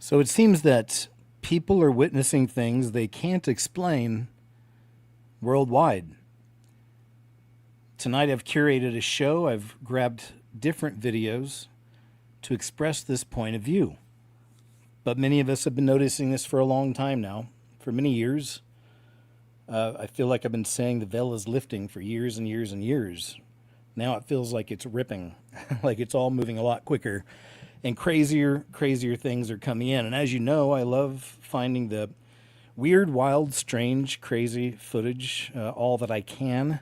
So it seems that people are witnessing things they can't explain worldwide. Tonight I've curated a show. I've grabbed different videos to express this point of view. But many of us have been noticing this for a long time now, for many years. I feel like I've been saying the veil is lifting for years and years and years. Now it feels like it's ripping, like it's all moving a lot quicker. And crazier things are coming in. And as you know, I love finding the weird, wild, strange, crazy footage, all that I can.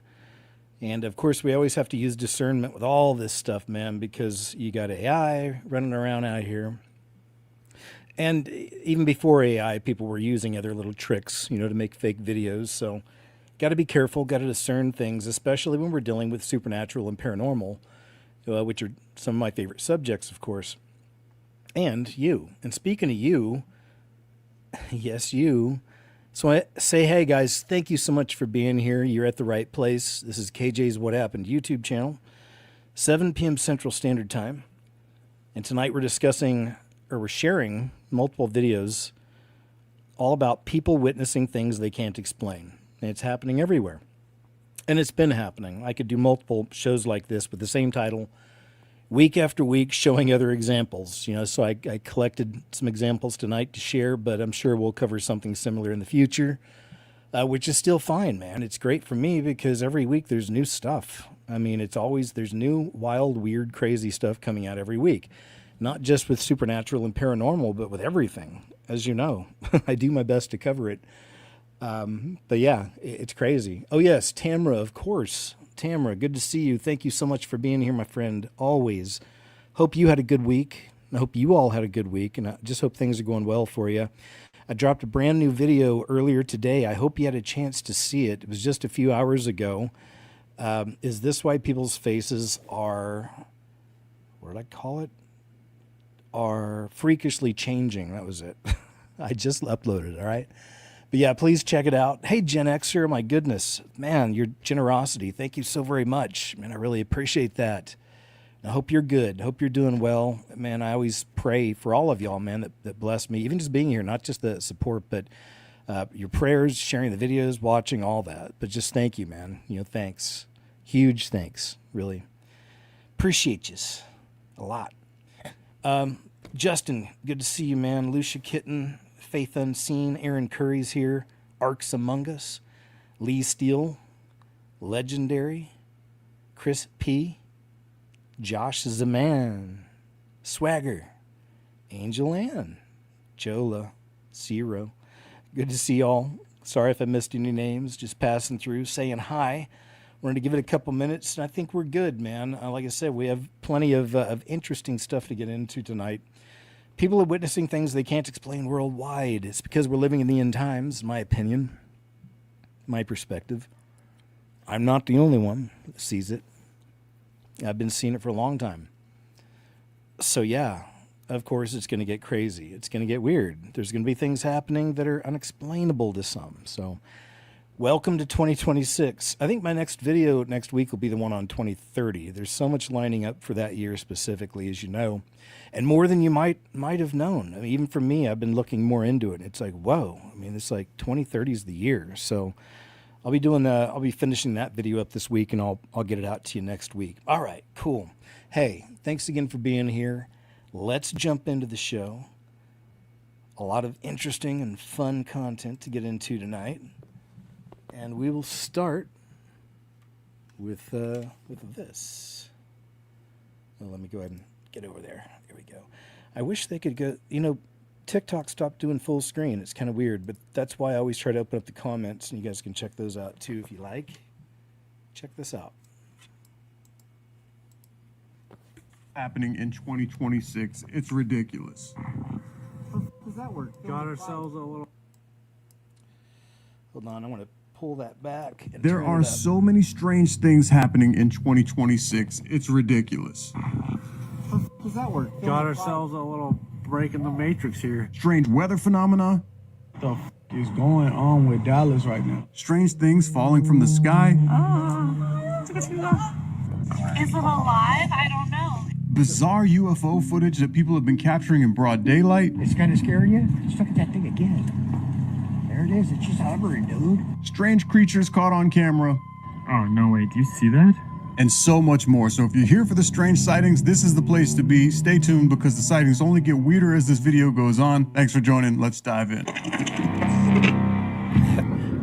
And of course, we always have to use discernment with all this stuff, man, because you got AI running around out here. And even before AI, people were using other little tricks, to make fake videos. So got to be careful, got to discern things, especially when we're dealing with supernatural and paranormal, which are some of my favorite subjects, of course. And you. And speaking of you, yes, you. So I say, hey, guys, thank you so much for being here. You're at the right place. This is KJ's What Happened YouTube channel, 7 p.m. Central Standard Time. And tonight we're sharing multiple videos all about people witnessing things they can't explain. And it's happening everywhere. And it's been happening. I could do multiple shows like this with the same title, week after week, showing other examples. So I collected some examples tonight to share, but I'm sure we'll cover something similar in the future, which is still fine, man. It's great for me because every week there's new stuff. I mean, there's new, wild, weird, crazy stuff coming out every week. Not just with supernatural and paranormal, but with everything. As you know, I do my best to cover it. But yeah, it's crazy. Oh yes, Tamra, of course. Tamra, good to see you. Thank you so much for being here, my friend. Always. Hope you had a good week. I hope you all had a good week, and I just hope things are going well for you. I dropped a brand new video earlier today. I hope you had a chance to see it. It was just a few hours ago. Is this why people's faces are, what did I call it? Are freakishly changing. That was it. I just uploaded it, all right? But yeah, please check it out. Hey, Gen Xer, my goodness. Man, your generosity. Thank you so very much. Man, I really appreciate that. I hope you're good. Hope you're doing well. Man, I always pray for all of y'all, man, that bless me. Even just being here, not just the support, but your prayers, sharing the videos, watching, all that. But just thank you, man. Thanks. Huge thanks, really. Appreciate you a lot. Justin, good to see you, man. Lucia Kitten, Faith Unseen, Aaron Curry's here, Arcs Among Us, Lee Steele, Legendary, Chris P, Josh Zaman, Swagger, Angel Ann, Jola, Zero. Good to see y'all. Sorry if I missed any names, just passing through, saying hi. Wanted to give it a couple minutes, and I think we're good, man. Like I said, we have plenty of interesting stuff to get into tonight. People are witnessing things they can't explain worldwide. It's because we're living in the end times, in my opinion, my perspective. I'm not the only one that sees it. I've been seeing it for a long time. So yeah, of course it's going to get crazy. It's going to get weird. There's going to be things happening that are unexplainable to some. So welcome to 2026. I think my next video next week will be the one on 2030. There's so much lining up for that year specifically, as you know, and more than you might have known. I mean, even for me, I've been looking more into it. It's like, whoa. I mean, it's like 2030 is the year. So I'll be finishing that video up this week, and I'll get it out to you next week. All right, cool. Hey, thanks again for being here. Let's jump into the show. A lot of interesting and fun content to get into tonight. And we will start with this. Well, let me go ahead and get over there. There we go. I wish they could go, TikTok stopped doing full screen. It's kind of weird, but that's why I always try to open up the comments, and you guys can check those out too if you like. Check this out. Happening in 2026. It's ridiculous. Does that work? Got ourselves a little... Hold on, I want to pull that back. And There are so many strange things happening in 2026. It's ridiculous. Does that work? Got ourselves a little break in the matrix here. Strange weather phenomena. What the f is going on with Dallas right now? Strange things falling from the sky. Is it alive? I don't know. bizarre UFO footage that people have been capturing in broad daylight. It's kind of scaring you? Just look at that thing again. There it is. It's just hovering, dude. Strange creatures caught on camera. Oh, no way. Do you see that? And so much more. So if you're here for the strange sightings, this is the place to be. Stay tuned because the sightings only get weirder as this video goes on. Thanks for joining. Let's dive in.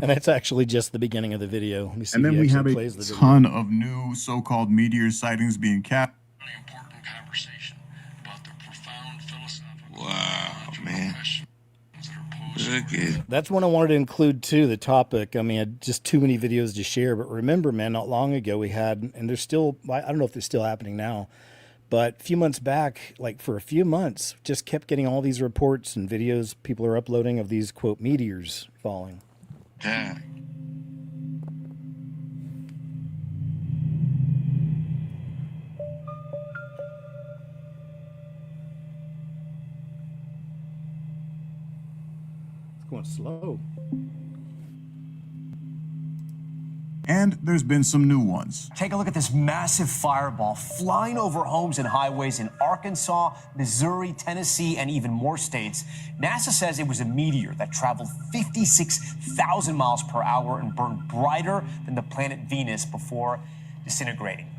And that's actually just the beginning of the video. Let me see And if then he we have actually a plays the video. ton of new so-called meteor sightings being captured. Really important conversation about the profound philosophical Man. questions that are posed. Look at That's one I wanted to include too, the topic. I mean, just too many videos to share. But remember, man, not long ago we had, and there's still, I don't know if they're still happening now, but a few months back, like for a few months, just kept getting all these reports and videos people are uploading of these, quote, meteors falling. that. It's going slow. And there's been some new ones. Take a look at this massive fireball flying over homes and highways in Arkansas, Missouri, Tennessee, and even more states. NASA says it was a meteor that traveled 56,000 miles per hour and burned brighter than the planet Venus before disintegrating.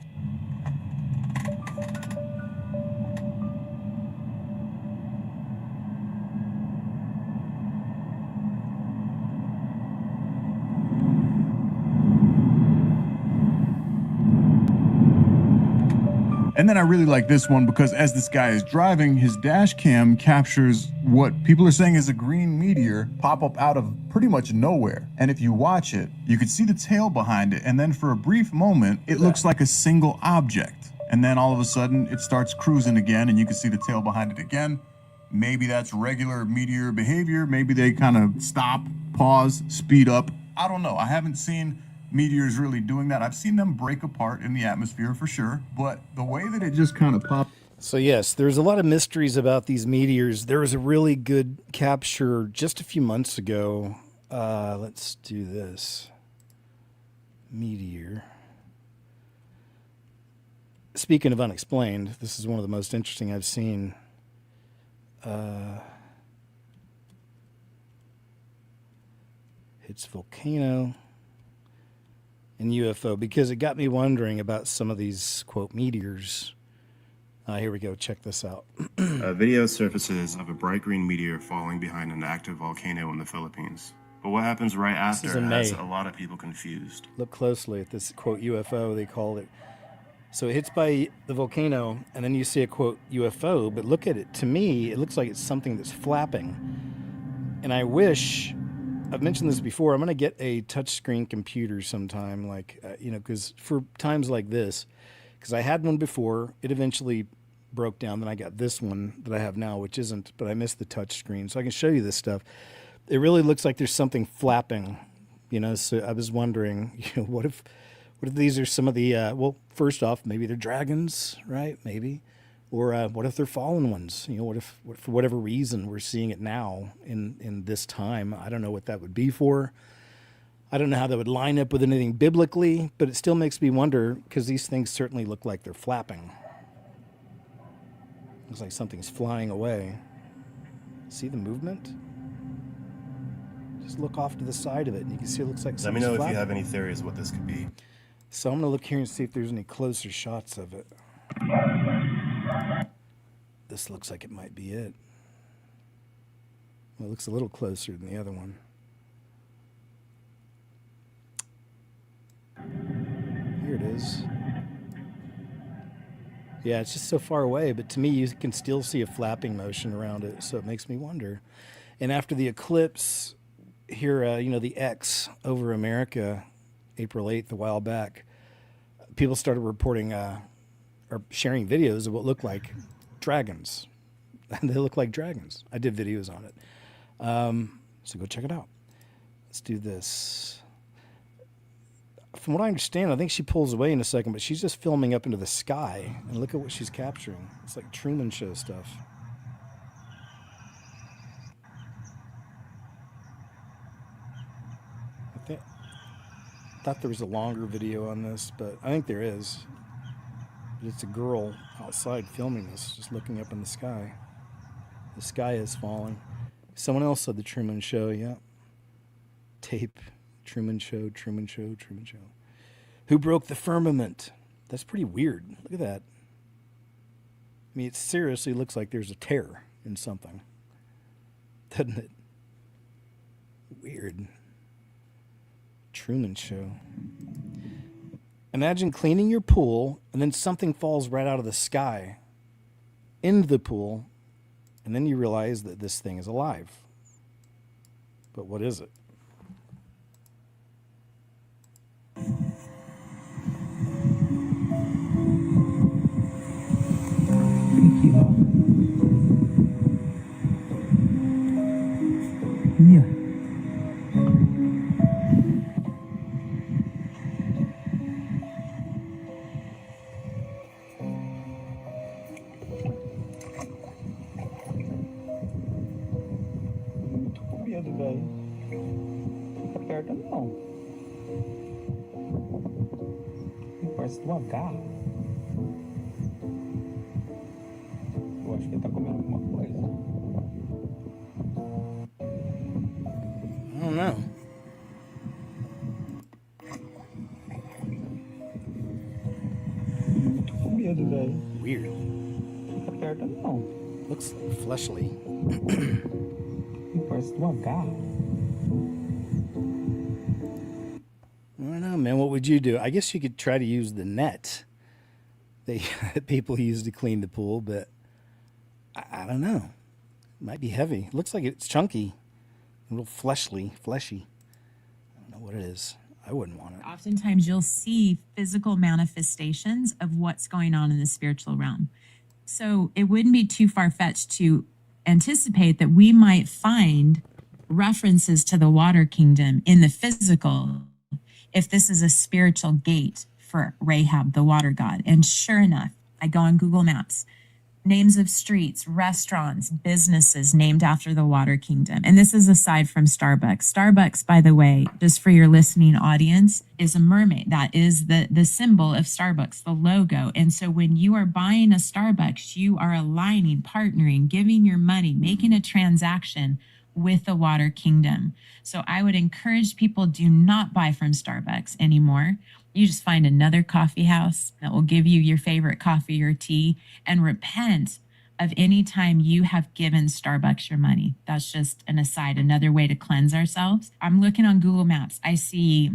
And then I really like this one because as this guy is driving, his dash cam captures what people are saying is a green meteor pop up out of pretty much nowhere. And if you watch it, you can see the tail behind it. And then for a brief moment, it looks like a single object. And then all of a sudden it starts cruising again and you can see the tail behind it again. Maybe that's regular meteor behavior. Maybe they kind of stop, pause, speed up. I don't know. I haven't seen meteors really doing that. I've seen them break apart in the atmosphere for sure, but the way that it just kind of popped. So yes, there's a lot of mysteries about these meteors. There was a really good capture just a few months ago. Let's do this. Meteor. Speaking of unexplained, this is one of the most interesting I've seen. Hits volcano and UFO because it got me wondering about some of these, quote, meteors. Here we go. Check this out. A video surfaces of a bright green meteor falling behind an active volcano in the Philippines. But what happens right is after in has May. a lot of people confused. Look closely at this, quote, UFO, they called it. So it hits by the volcano, and then you see a, quote, UFO, but look at it. To me, it looks like it's something that's flapping. And I wish, I've mentioned this before, I'm going to get a touchscreen computer sometime, like, because for times like this, because I had one before, it eventually broke down, then I got this one that I have now, which isn't, but I missed the touchscreen, so I can show you this stuff. It really looks like there's something flapping, so I was wondering, what if these are some of the, well, first off, maybe they're dragons, right? Maybe. Or what if they're fallen ones? What if for whatever reason we're seeing it now in this time? I don't know what that would be for. I don't know how that would line up with anything biblically, but it still makes me wonder because these things certainly look like they're flapping. Looks like something's flying away. See the movement? Just look off to the side of it and you can see it looks like Let me something's know if flapping. you have any theories what this could be. So I'm going to look here and see if there's any closer shots of it. This looks like it might be it. Well, it looks a little closer than the other one. Here it is. Yeah, it's just so far away, but to me, you can still see a flapping motion around it, so it makes me wonder. And after the eclipse here, the X over America, April 8th, a while back, people started reporting or sharing videos of what looked like dragons. They look like dragons. I did videos on it. So go check it out. Let's do this. From what I understand, I think she pulls away in a second, but she's just filming up into the sky. And look at what she's capturing. It's like Truman Show stuff. I thought there was a longer video on this, but I think there is. But it's a girl outside filming this, just looking up in the sky. The sky is falling. Someone else said the Truman Show, yeah. Tape, Truman Show, Truman Show, Truman Show. Who broke the firmament? That's pretty weird. Look at that. I mean, it seriously looks like there's a tear in something. Doesn't it? Weird. Truman Show. Imagine cleaning your pool and then something falls right out of the sky into the pool, and then you realize that this thing is alive. But what is it? Yeah. Medo, velho. Fica perto não. Parece de uma garra. Eu acho que ele tá comendo alguma coisa. I don't know. Tô com medo, velho. Weird. Fica perto não. Looks fleshly. Parece de uma garra. I don't know, man. What would you do? I guess you could try to use the net that people use to clean the pool, but I don't know. It might be heavy. It looks like it's chunky, a little fleshy. I don't know what it is. I wouldn't want it. Oftentimes you'll see physical manifestations of what's going on in the spiritual realm. So it wouldn't be too far-fetched to anticipate that we might find references to the water kingdom in the physical if this is a spiritual gate for Rahab, the water god. And sure enough, I go on Google Maps, names of streets, restaurants, businesses named after the water kingdom. And this is aside from Starbucks. Starbucks, by the way, just for your listening audience, is a mermaid. That is the symbol of Starbucks, the logo. And so when you are buying a Starbucks, you are aligning, partnering, giving your money, making a transaction with the water kingdom. So I would encourage people, do not buy from Starbucks anymore. You just find another coffee house that will give you your favorite coffee or tea, and repent of any time you have given Starbucks your money. That's just an aside, another way to cleanse ourselves. I'm looking on Google Maps. I see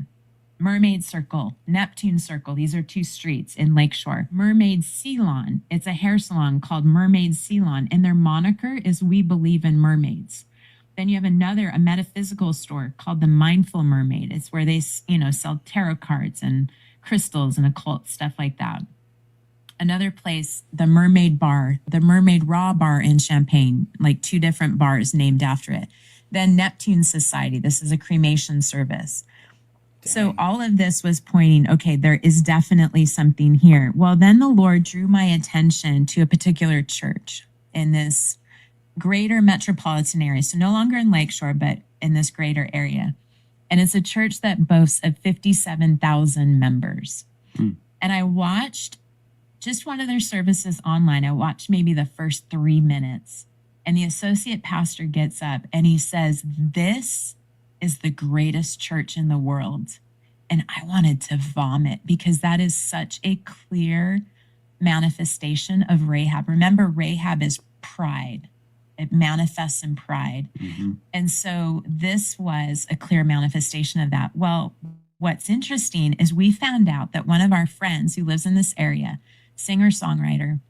Mermaid Circle, Neptune Circle. These are two streets in Lakeshore. Mermaid Salon. It's a hair salon called Mermaid Salon, and their moniker is We Believe in Mermaids. Then you have a metaphysical store called the Mindful Mermaid. It's where they, sell tarot cards and crystals and occult stuff like that. Another place, the Mermaid Bar, the Mermaid Raw Bar in Champaign, like two different bars named after it. Then Neptune Society. This is a cremation service. Dang. So all of this was pointing, okay, there is definitely something here. Well, then the Lord drew my attention to a particular church in this greater metropolitan area. So no longer in Lakeshore, but in this greater area. And it's a church that boasts of 57,000 members. And I watched just one of their services online. I watched maybe the first 3 minutes. And the associate pastor gets up and he says, "This is the greatest church in the world." And I wanted to vomit, because that is such a clear manifestation of Rahab. Remember, Rahab is pride. It manifests in pride. Mm-hmm. And so this was a clear manifestation of that. Well, what's interesting is we found out that one of our friends who lives in this area, singer-songwriter,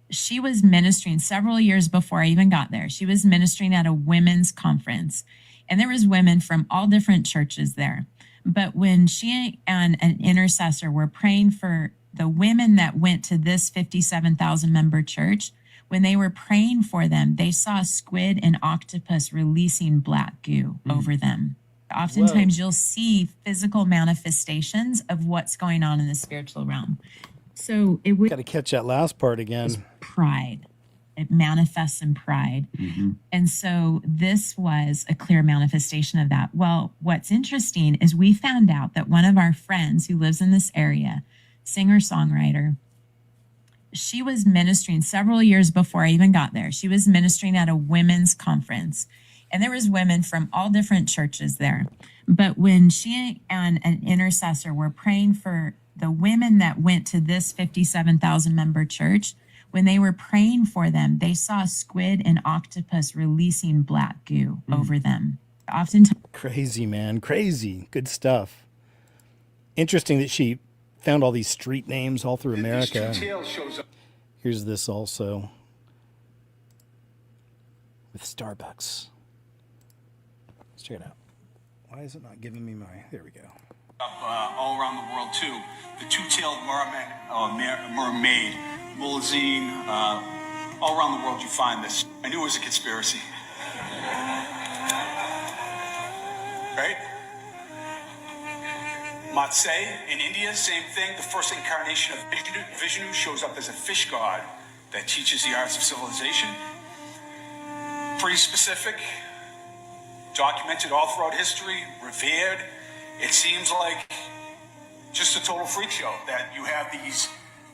she was ministering several years before I even got there. She was ministering at a women's conference, and there was women from all different churches there. But when she and an intercessor were praying for the women that went to this 57,000 member church, when they were praying for them, they saw a squid and octopus releasing black goo over them. Oftentimes you'll see physical manifestations of what's going on in the spiritual realm. So it would got to catch that last part again. Pride. It manifests in pride. Mm-hmm. And so this was a clear manifestation of that. Well, what's interesting is we found out that one of our friends who lives in this area, singer-songwriter, She was ministering several years before I even got there. She was ministering at a women's conference, and there was women from all different churches there. But when she and an intercessor were praying for the women that went to this 57,000 member church, when they were praying for them, they saw squid and octopus releasing black goo over them. Oftentimes, Crazy, man. Crazy. Good stuff. Interesting that she found all these street names all through America. Here's this also with Starbucks. Let's check it out. Why is it not giving me my... There we go. All around the world too. The two-tailed mermaid, Mulazine, all around the world you find this. I knew it was a conspiracy. Right? Matsei in India, same thing. The first incarnation of Vishnu shows up as a fish god that teaches the arts of civilization. Pretty specific, documented all throughout history, revered. It seems like just a total freak show that you have these.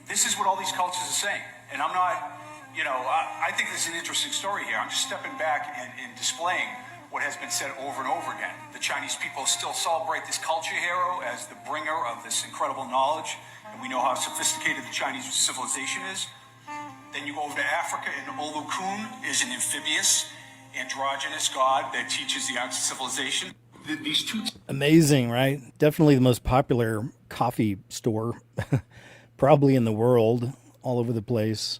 This is what all these cultures are saying. And I'm not, I think this is an interesting story here. I'm just stepping back and displaying what has been said over and over again. The Chinese people still celebrate this culture hero as the bringer of this incredible knowledge, and we know how sophisticated the Chinese civilization is. Then you go over to Africa, and Olu Kun is an amphibious, androgynous god that teaches the arts of civilization. These two... Amazing, right? Definitely the most popular coffee store probably in the world, all over the place.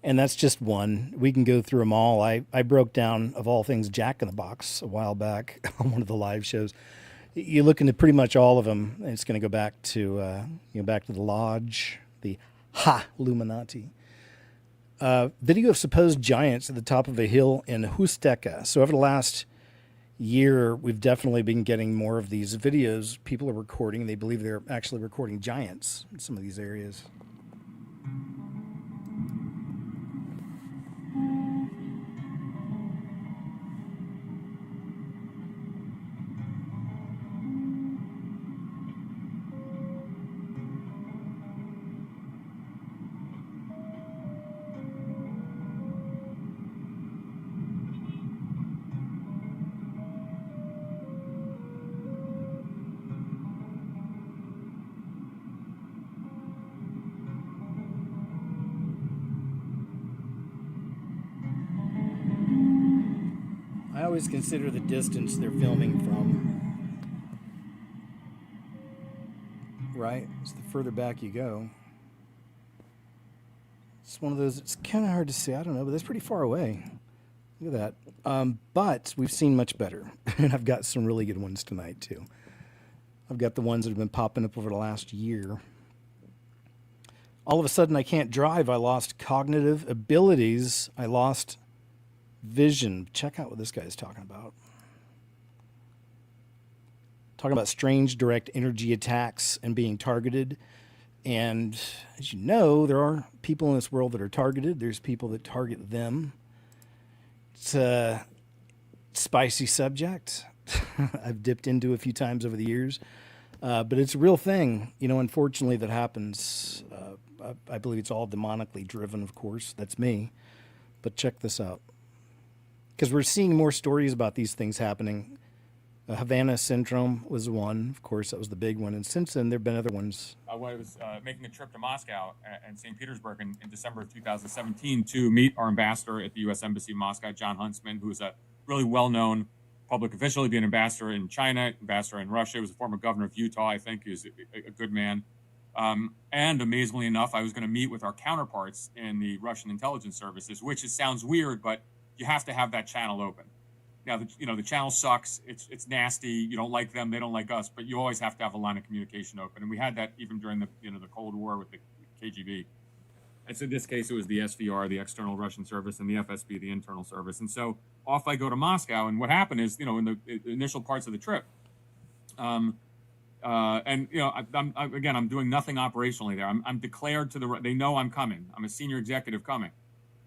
And that's just one. We can go through them all. I broke down, of all things, Jack in the Box a while back on one of the live shows. You look into pretty much all of them, and it's going to go back to back to the Lodge, the Illuminati. Video of supposed giants at the top of a hill in Husteca. So over the last year, we've definitely been getting more of these videos. People are recording. They believe they're actually recording giants in some of these areas. I always consider the distance they're filming from. Right? So the further back you go. It's one of those, it's kind of hard to see. I don't know, but that's pretty far away. Look at that. But we've seen much better. And I've got some really good ones tonight, too. I've got the ones that have been popping up over the last year. All of a sudden, I can't drive. I lost cognitive abilities. I lost vision. Check out what this guy's talking about. Talking about strange direct energy attacks and being targeted. And as you know, there are people in this world that are targeted. There's people that target them. It's a spicy subject. I've dipped into a few times over the years. But it's a real thing. Unfortunately, that happens. I believe it's all demonically driven, of course. That's me. But check this out. Because we're seeing more stories about these things happening. Havana Syndrome was one. Of course, that was the big one. And since then, there have been other ones. I was making a trip to Moscow and St. Petersburg in December of 2017 to meet our ambassador at the U.S. Embassy in Moscow, John Huntsman, who is a really well-known public official. He'd been an ambassador in China, ambassador in Russia. He was a former governor of Utah, I think. He was a good man. And amazingly enough, I was going to meet with our counterparts in the Russian intelligence services, which sounds weird, but you have to have that channel open. Now, the channel sucks. It's nasty. You don't like them. They don't like us. But you always have to have a line of communication open. And we had that even during the Cold War with the KGB. And so in this case, it was the SVR, the External Russian Service, and the FSB, the Internal Service. And so off I go to Moscow. And what happened is, in the initial parts of the trip, I'm doing nothing operationally there. I'm declared to they know I'm coming. I'm a senior executive coming.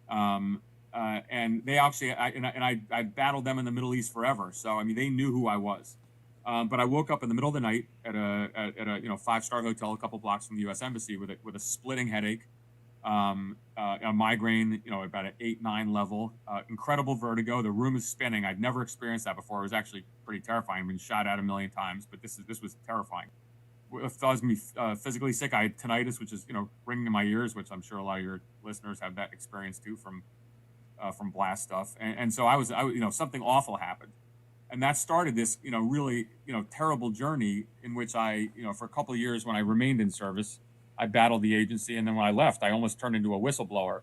And they actually, I battled them in the Middle East forever. So, they knew who I was. But I woke up in the middle of the night at a 5-star hotel a couple blocks from the U.S. Embassy with a splitting headache, a migraine, about an 8-9 level, incredible vertigo. The room is spinning. I'd never experienced that before. It was actually pretty terrifying. I've been shot at a million times, but this was terrifying. It caused me physically sick. I had tinnitus, which is, ringing in my ears, which I'm sure a lot of your listeners have that experience too from blast stuff. And so I was, something awful happened. And that started this, really, terrible journey in which I, for a couple of years when I remained in service, I battled the agency. And then when I left, I almost turned into a whistleblower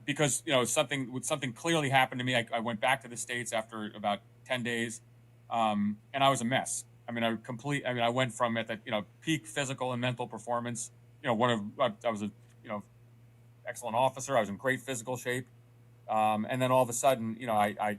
because, something clearly happened to me. I went back to the States after about 10 days and I was a mess. I went from at the, peak physical and mental performance, I was a, excellent officer. I was in great physical shape. And then all of a sudden, I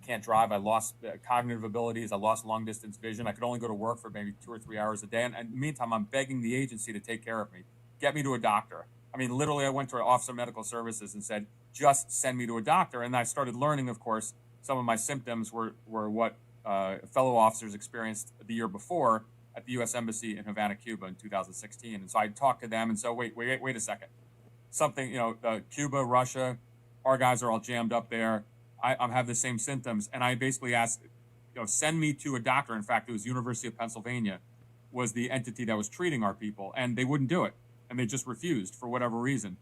can't drive. I lost cognitive abilities. I lost long distance vision. I could only go to work for maybe 2 or 3 hours a day. And in the meantime, I'm begging the agency to take care of me, get me to a doctor. Literally, I went to Office of Medical Services and said, just send me to a doctor. And I started learning, of course, some of my symptoms were what fellow officers experienced the year before at the U.S. Embassy in Havana, Cuba in 2016. And so I talked to them and so, wait a second. Something, Cuba, Russia, our guys are all jammed up there. I'm have the same symptoms. And I basically asked, send me to a doctor. In fact, it was University of Pennsylvania was the entity that was treating our people. And they wouldn't do it. And they just refused for whatever reason.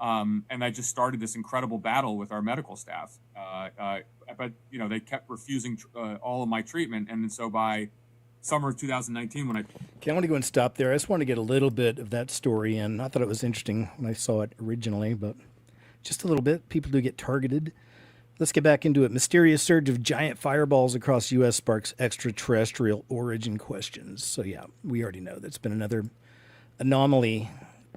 And I just started this incredible battle with our medical staff. But, they kept refusing all of my treatment. And so by summer of 2019, when Okay, I want to go and stop there. I just want to get a little bit of that story in. I thought it was interesting when I saw it originally, but just a little bit. People do get targeted. Let's get back into it. Mysterious surge of giant fireballs across U.S. sparks extraterrestrial origin questions. So yeah, we already know that's been another anomaly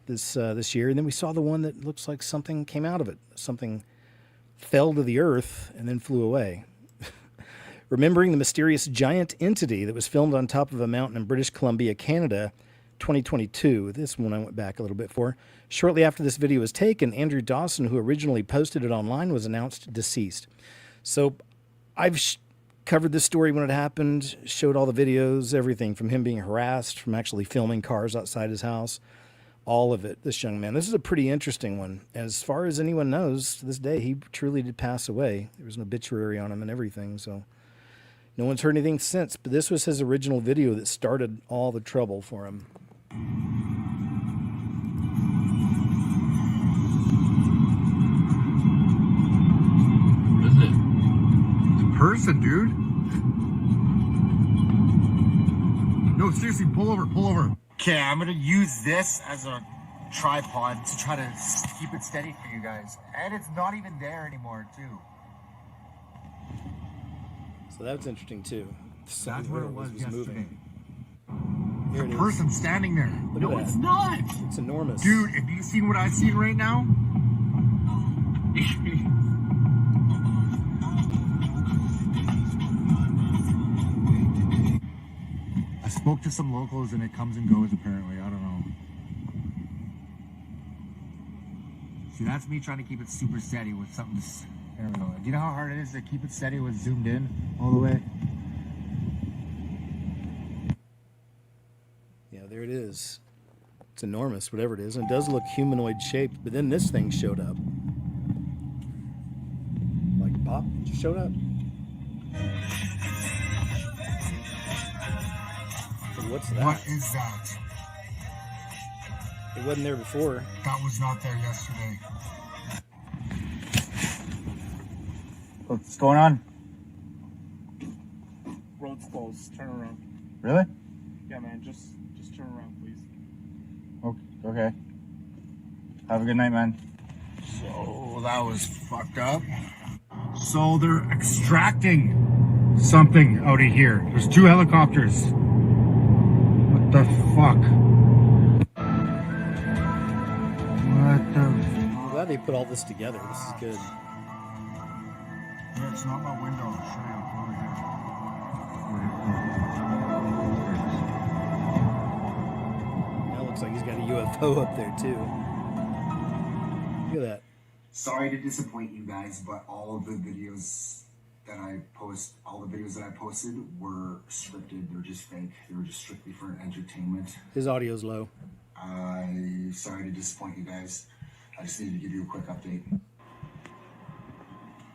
this year. And then we saw the one that looks like something came out of it. Something fell to the earth and then flew away. Remembering the mysterious giant entity that was filmed on top of a mountain in British Columbia, Canada, 2022. This one I went back a little bit for. Shortly after this video was taken, Andrew Dawson, who originally posted it online, was announced deceased. So I've covered this story when it happened, showed all the videos, everything from him being harassed, from actually filming cars outside his house, all of it, this young man. This is a pretty interesting one. As far as anyone knows, to this day, he truly did pass away. There was an obituary on him and everything, so no one's heard anything since. But this was his original video that started all the trouble for him. What is it? It's a person, dude. No, seriously, pull over. Okay, I'm gonna use this as a tripod to try to keep it steady for you guys. And it's not even there anymore, too. So that's interesting too. That's where it was yesterday. Moving. There's Here a it person is. standing there. Look No, at it's that. not. It's enormous. Dude, have you seen what I've seen right now? I spoke to some locals and it comes and goes apparently. I don't know. See, that's me trying to keep it super steady with something. There we go. Do you know how hard it is to keep it steady with zoomed in all the way? Yeah, there it is. It's enormous, whatever it is. And it does look humanoid shaped, but then this thing showed up. Like pop, it just showed up. So what's that? What is that? It wasn't there before. That was not there yesterday. What's going on? Road's closed. Turn around. Really? Yeah, man. Just turn around, please. Okay. Have a good night, man. So that was fucked up. So they're extracting something out of here. There's 2 helicopters. What the fuck? What the? I'm glad they put all this together. This is good. Yeah, it's not my window. I'll show you. Over here. Now it looks like he's got a UFO up there too. Look at that. Sorry to disappoint you guys, but all of the videos that I posted were scripted. They're just fake. They were just strictly for entertainment. His audio's low. I'm sorry to disappoint you guys. I just needed to give you a quick update.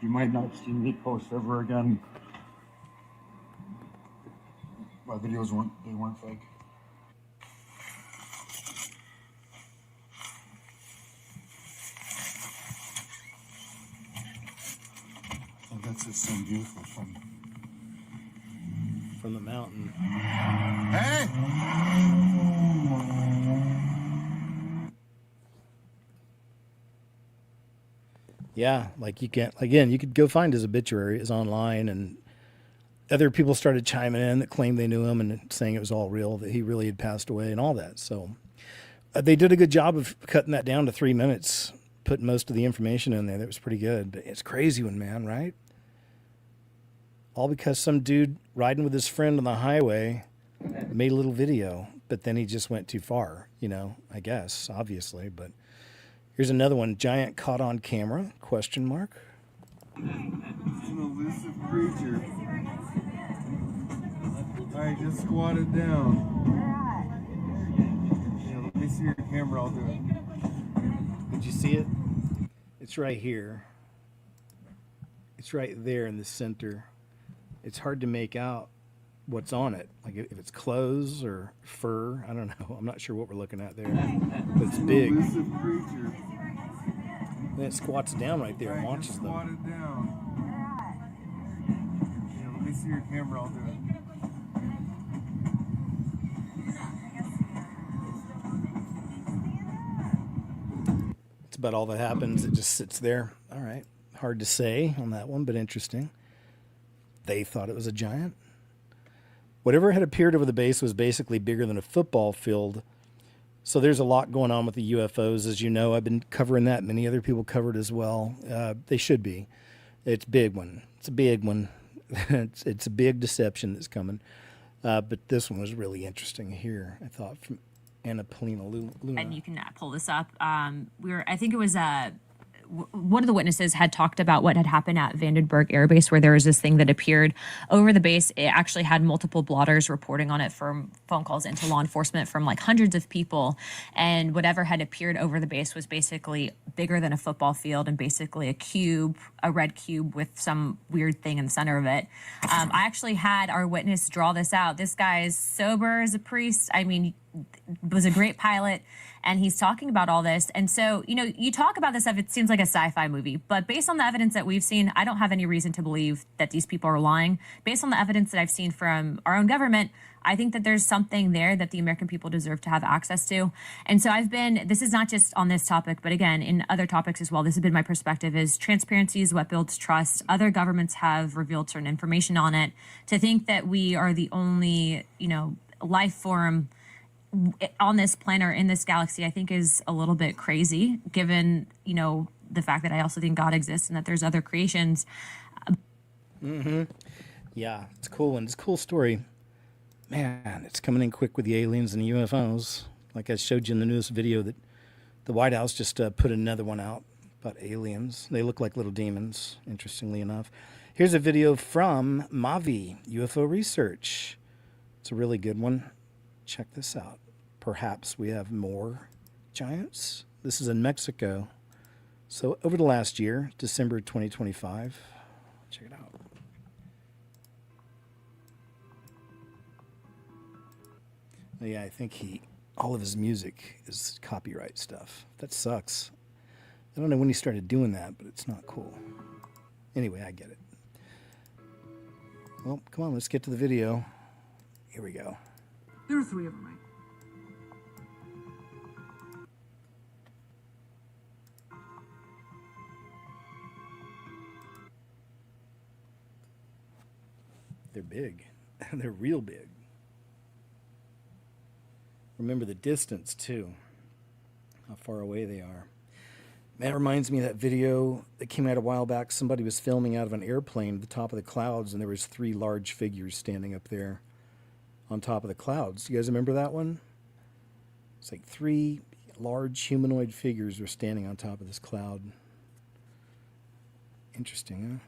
You might not see me post ever again. My videos weren't fake. I think that's just so beautiful from the mountain. Hey! Yeah, like you can't, again, you could go find his obituary is online, and other people started chiming in that claimed they knew him and saying it was all real, that he really had passed away and all that. So they did a good job of cutting that down to 3 minutes, putting most of the information in there. That was pretty good. But it's a crazy one, man, right? All because some dude riding with his friend on the highway made a little video, but then he just went too far, you know, I guess, obviously. But here's another one, giant caught on camera, question mark. An elusive creature. Alright, just squat it down. Yeah, let me see your camera, I'll do it. Did you see it? It's right here. It's right there in the center. It's hard to make out what's on it. Like if it's clothes or fur, I don't know. I'm not sure what we're looking at there. But it's big. An elusive creature. Then it squats down right there and Alright, watches just squat them. it down. Yeah, let me see your camera, I'll do it. That's about all that happens. It just sits there. All right. Hard to say on that one, but interesting. They thought it was a giant. Whatever had appeared over the base was basically bigger than a football field. So there's a lot going on with the UFOs. As you know, I've been covering that. Many other people covered as well. They should be. It's a big one. It's a big one. It's a big deception that's coming. But this one was really interesting here, I thought, from Anna Polina Luna. And you can pull this up. I think it was one of the witnesses had talked about what had happened at Vandenberg Air Base, where there was this thing that appeared over the base. It actually had multiple blotters reporting on it from phone calls into law enforcement from like hundreds of people. And whatever had appeared over the base was basically bigger than a football field and basically a cube, a red cube with some weird thing in the center of it. I actually had our witness draw this out. This guy is sober as a priest. I mean, was a great pilot, and he's talking about all this. And so, you know, you talk about this stuff, it seems like a sci-fi movie, but based on the evidence that we've seen, I don't have any reason to believe that these people are lying. Based on the evidence that I've seen from our own government, I think that there's something there that the American people deserve to have access to. And so this is not just on this topic, but again, in other topics as well, this has been my perspective, is transparency is what builds trust. Other governments have revealed certain information on it. To think that we are the only, you know, life form on this planet or in this galaxy, I think is a little bit crazy, given, you know, the fact that I also think God exists and that there's other creations. Yeah, it's a cool one. It's a cool story. Man, it's coming in quick with the aliens and the UFOs. Like I showed you in the newest video that the White House just put another one out about aliens. They look like little demons, interestingly enough. Here's a video from Mavi, UFO Research. It's a really good one. Check this out. Perhaps we have more giants. This is in Mexico. So over the last year, December 2025. Check it out. Oh, yeah, I think all of his music is copyright stuff. That sucks. I don't know when he started doing that, but it's not cool. Anyway, I get it. Well, come on, let's get to the video. Here we go. There are 3 of them, right? They're big. They're real big. Remember the distance, too. How far away they are. Man, it reminds me of that video that came out a while back. Somebody was filming out of an airplane at the top of the clouds, and there was 3 large figures standing up there on top of the clouds. You guys remember that one? It's like 3 large humanoid figures were standing on top of this cloud. Interesting, huh?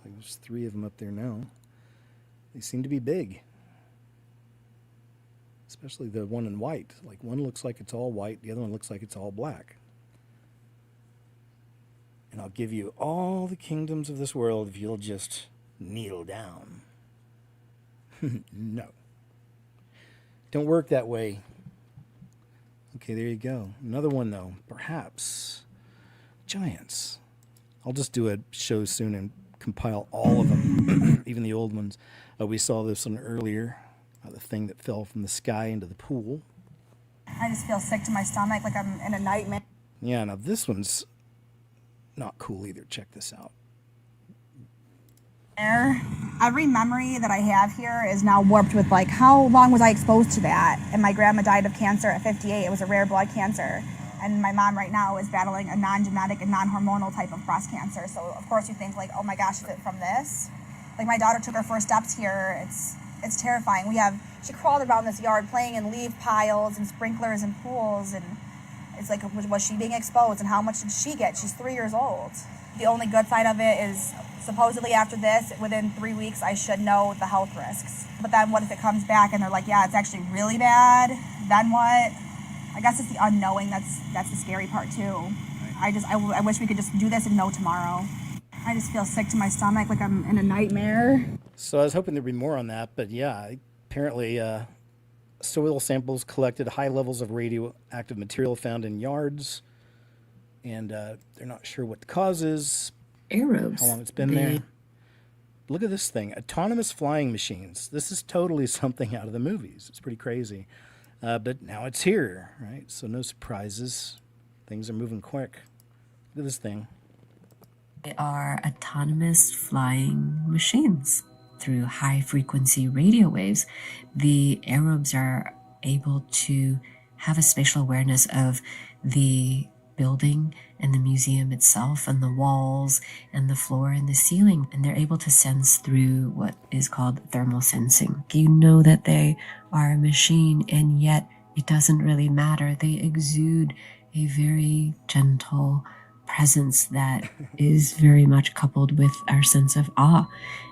Like there's 3 of them up there now. They seem to be big. especially the one in white. Like one looks like it's all white, the other one looks like it's all black. And I'll give you all the kingdoms of this world if you'll just kneel down. No. Don't work that way. Okay, there you go. Another one, though. Perhaps giants. I'll just do a show soon and compile all of them, even the old ones. We saw this one earlier, the thing that fell from the sky into the pool. I just feel sick to my stomach, like I'm in a nightmare. Yeah, now this one's not cool either. Check this out. Every memory that I have here is now warped with like, how long was I exposed to that? And my grandma died of cancer at 58. It was a rare blood cancer. And my mom right now is battling a non-genetic and non-hormonal type of breast cancer. So of course you think like, oh my gosh, is it from this? Like my daughter took her first steps here. It's terrifying. She crawled around this yard playing in leaf piles and sprinklers and pools, and it's like, was she being exposed and how much did she get? She's 3 years old. The only good side of it is supposedly after this, within 3 weeks, I should know the health risks. But then what if it comes back and they're like, yeah, it's actually really bad? Then what? I guess it's the unknowing that's the scary part too. I wish we could just do this and know tomorrow. I just feel sick to my stomach, like I'm in a nightmare. So I was hoping there'd be more on that, but yeah, apparently soil samples collected high levels of radioactive material found in yards, and they're not sure what the cause is, Aerobes. how long it's been there. Look at this thing, autonomous flying machines. This is totally something out of the movies. It's pretty crazy. But now it's here, right? So no surprises. Things are moving quick. Look at this thing. They are autonomous flying machines. Through high-frequency radio waves, the Aerobes are able to have a spatial awareness of the building and the museum itself and the walls and the floor and the ceiling, and they're able to sense through what is called thermal sensing. You know that they are a machine, and yet it doesn't really matter. They exude a very gentle presence that is very much coupled with our sense of awe.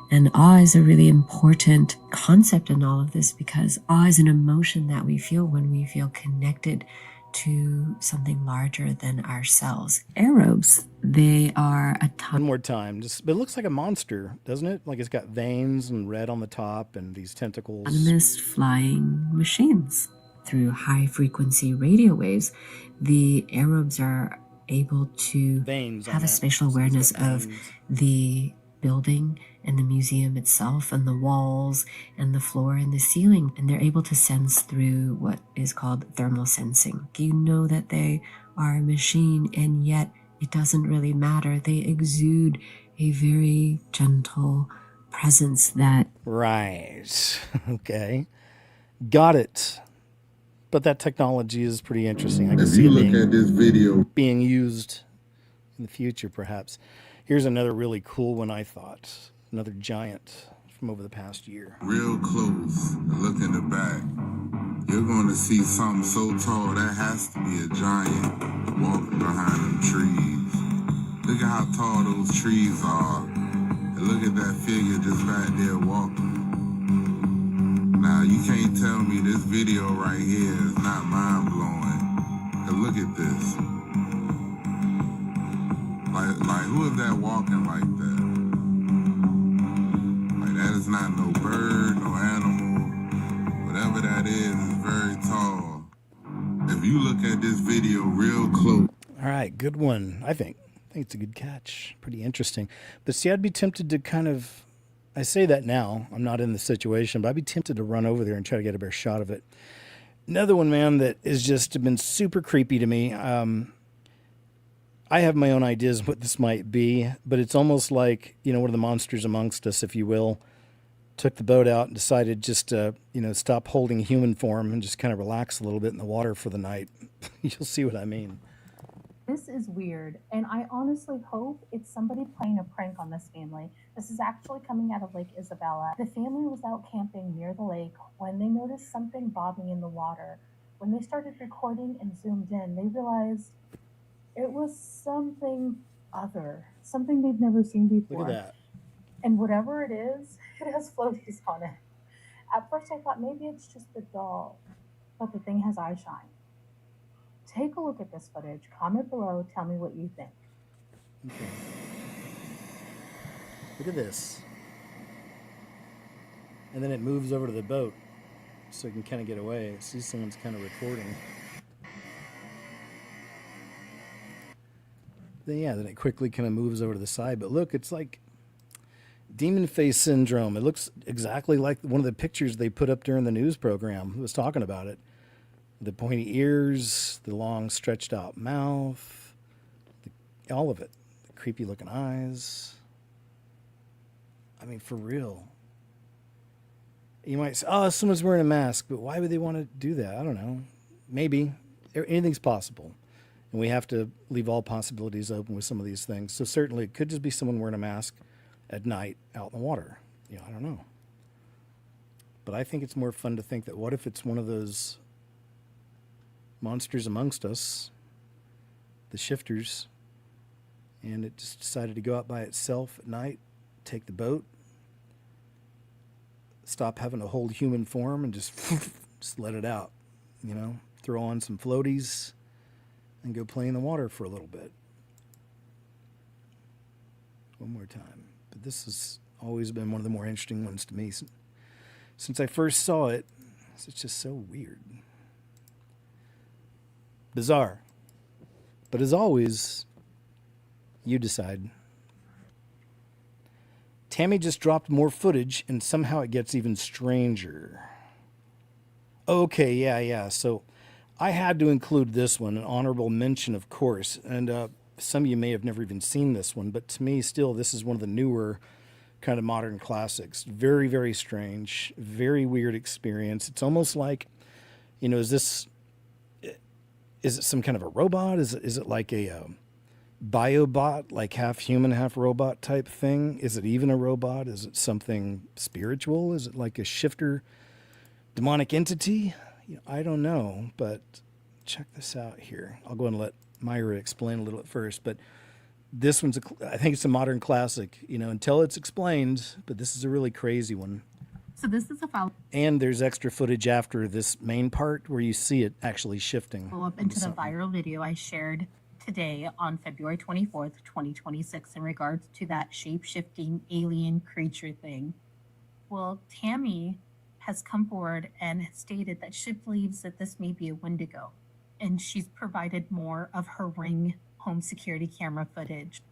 And awe is a really important concept in all of this, because awe is an emotion that we feel when we feel connected to something larger than ourselves. Aerobes, they are One more time. But it looks like a monster, doesn't it? Like it's got veins and red on the top and these tentacles. autonomous flying machines. Through high-frequency radio waves, the Aerobes are able to have a spatial awareness of the building and the museum itself and the walls and the floor and the ceiling, and they're able to sense through what is called thermal sensing. You know that they are a machine, and yet it doesn't really matter. They exude a very gentle presence that... Right. Okay. Got it. But that technology is pretty interesting. I can see it being used in the future, perhaps. Here's another really cool one, I thought. Another giant from over the past year. Real close, look in the back. You're going to see something so tall that has to be a giant walking behind them trees. Look at how tall those trees are. And look at that figure just back there walking. Now, you can't tell me this video right here is not mind-blowing. And look at this. Like, who is that walking like that? Like, that is not no bird, no animal. Whatever that is very tall. If you look at this video real close. All right, good one, I think. I think it's a good catch. Pretty interesting. But see, I'd be tempted to kind of... I say that now. I'm not in the situation, but I'd be tempted to run over there and try to get a better shot of it. Another one, man, that has just been super creepy to me. I have my own ideas what this might be, but it's almost like, one of the monsters amongst us, if you will, took the boat out and decided just to, stop holding human form and just kind of relax a little bit in the water for the night. You'll see what I mean. This is weird, and I honestly hope it's somebody playing a prank on this family. This is actually coming out of Lake Isabella. The family was out camping near the lake when they noticed something bobbing in the water. When they started recording and zoomed in, they realized it was something other, something they'd never seen before. Look at that. And whatever it is, it has floaties on it. At first I thought maybe it's just the doll, but the thing has eye shine. Take a look at this footage. Comment below. Tell me what you think. Okay. Look at this. And then it moves over to the boat so it can kind of get away. See, someone's kind of recording. Then it quickly kind of moves over to the side. But look, it's like demon face syndrome. It looks exactly like one of the pictures they put up during the news program. It was talking about it. The pointy ears, the long stretched out mouth, all of it. The creepy looking eyes. I mean, for real. You might say, oh, someone's wearing a mask, but why would they want to do that? I don't know. Maybe. Anything's possible. And we have to leave all possibilities open with some of these things. So certainly it could just be someone wearing a mask at night out in the water. I don't know. But I think it's more fun to think that what if it's one of those monsters amongst us, the shifters, and it just decided to go out by itself at night, take the boat, stop having to hold human form and just let it out, throw on some floaties and go play in the water for a little bit. One more time. But this has always been one of the more interesting ones to me. Since I first saw it, it's just so weird. Bizarre. But as always, you decide. Tammy just dropped more footage, and somehow it gets even stranger. Okay, yeah. So I had to include this one, an honorable mention, of course. And some of you may have never even seen this one, but to me, still, this is one of the newer kind of modern classics. Very, very strange, very weird experience. It's almost like, is it some kind of a robot? Is it like a biobot, like half human, half robot type thing? Is it even a robot? Is it something spiritual? Is it like a shifter demonic entity? I don't know, but check this out here. I'll go and let Myra explain a little at first, but this one's, I think it's a modern classic, until it's explained, but this is a really crazy one. So this is a And there's extra footage after this main part where you see it actually shifting. follow-up into the viral video I shared today on February 24th, 2026 in regards to that shape-shifting alien creature thing. Well, Tammy has come forward and stated that she believes that this may be a Wendigo, and she's provided more of her Ring home security camera footage.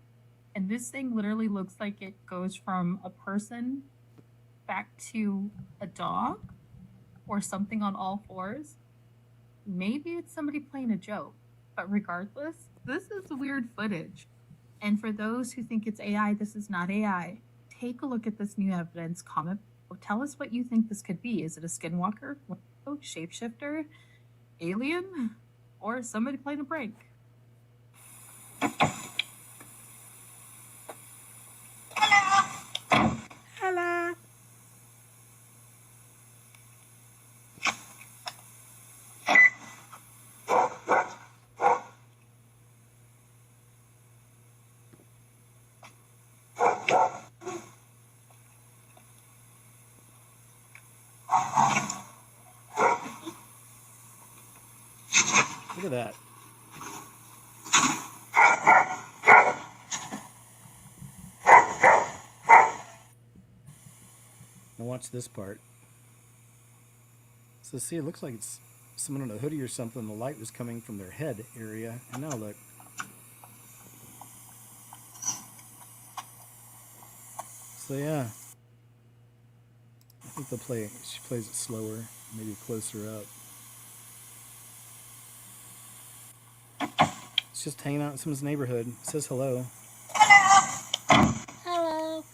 And this thing literally looks like it goes from a person back to a dog or something on all fours. Maybe it's somebody playing a joke, but regardless, this is weird footage. And for those who think it's AI, this is not AI. Take a look at this new evidence. Comment. Tell us what you think this could be. Is it a skinwalker, shapeshifter, alien, or somebody playing a prank? Hello. Look at that. Now watch this part. So see, it looks like it's someone in a hoodie or something. The light was coming from their head area. And now look. So yeah. I think they'll play, she plays it slower, maybe closer up. It's just hanging out in someone's neighborhood. It says hello. Hello.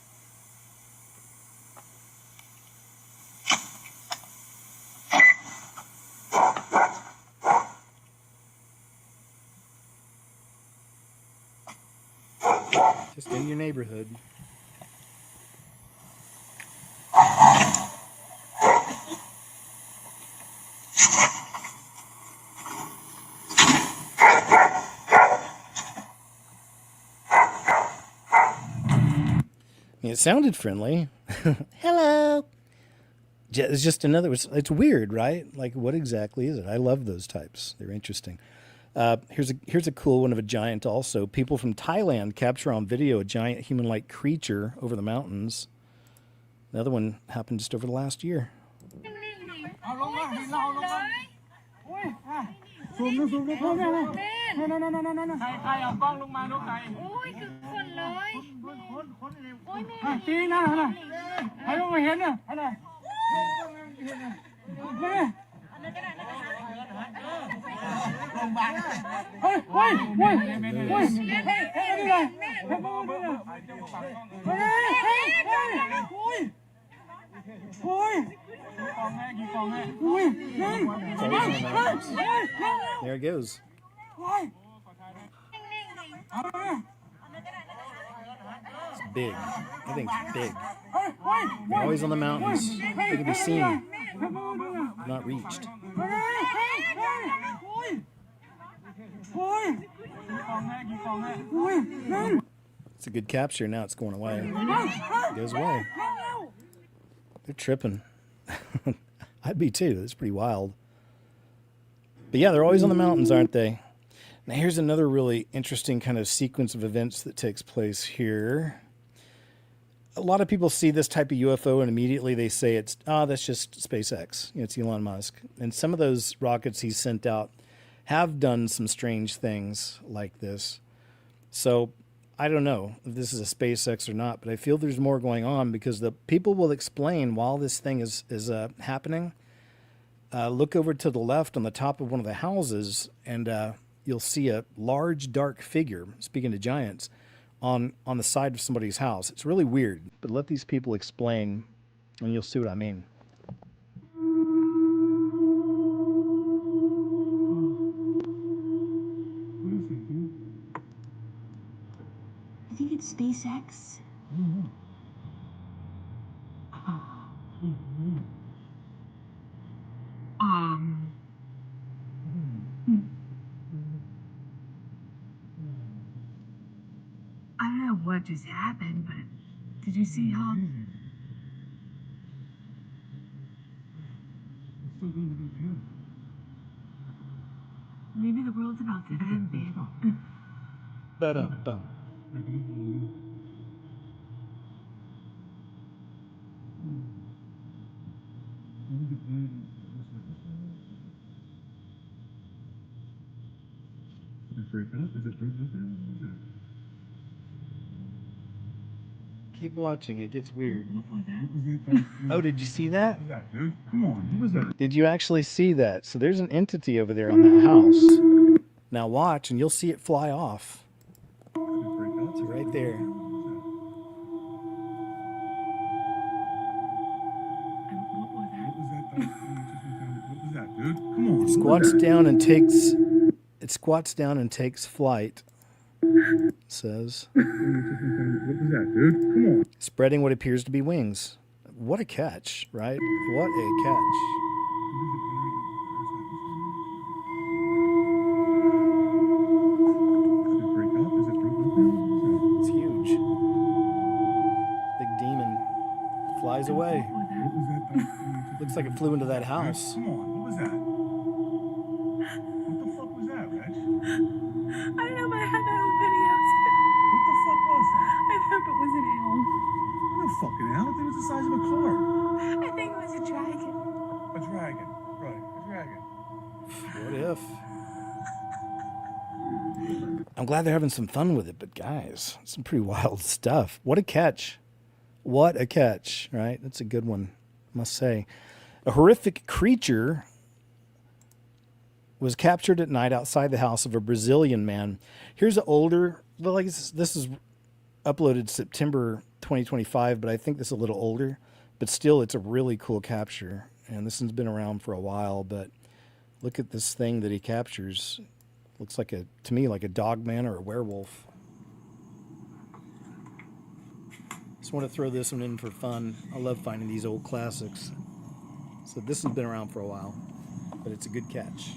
Just in your neighborhood. It sounded friendly. Hello. It's just another, it's weird, right? Like, what exactly is it? I love those types. They're interesting. Here's a cool one of a giant also. People from Thailand capture on video a giant human-like creature over the mountains. Another one happened just over the last year. There it goes. It's big. I think it's big. They're always on the mountains. They can be seen, not reached. It's a good capture. Now it's going away. It goes away. They're tripping. I'd be too. It's pretty wild. But yeah, they're always on the mountains, aren't they? Now here's another really interesting kind of sequence of events that takes place here. A lot of people see this type of UFO and immediately they say it's, that's just SpaceX. It's Elon Musk. And some of those rockets he's sent out have done some strange things like this. So I don't know if this is a SpaceX or not, but I feel there's more going on because the people will explain while this thing is happening. Look over to the left on the top of one of the houses and you'll see a large dark figure, speaking to giants, on the side of somebody's house. It's really weird, but let these people explain and you'll see what I mean. I think it's SpaceX. I don't know what just happened, but did you see how? Maybe the world's about to end, babe. Keep watching. It gets weird. Oh, did you see that? Come on, what was that? Did you actually see that? So there's an entity over there on that house. Now watch, and you'll see it fly off. It's right there. What was that, dude? Come on. It squats down and takes flight. It says. What was that, dude? Come on. Spreading what appears to be wings. What a catch, right? What a catch. It's huge. Big demon flies away. Looks like it flew into that house. Come on, what was that? What the fuck was that, Reg? I don't know, but I had that on video. What the fuck was that? I hope it was an owl. What a fucking owl? I think it was the size of a car. I think it was a dragon. A dragon, right, a dragon. What if? I'm glad they're having some fun with it, but guys, some pretty wild stuff. What a catch. What a catch, right? That's a good one, I must say. A horrific creature was captured at night outside the house of a Brazilian man. Here's an older, well, I guess this is uploaded September 2025, but I think this is a little older. But still, it's a really cool capture. And this one's been around for a while, but look at this thing that he captures. Looks like to me, like a dog man or a werewolf. Just want to throw this one in for fun. I love finding these old classics. So this has been around for a while, but it's a good catch.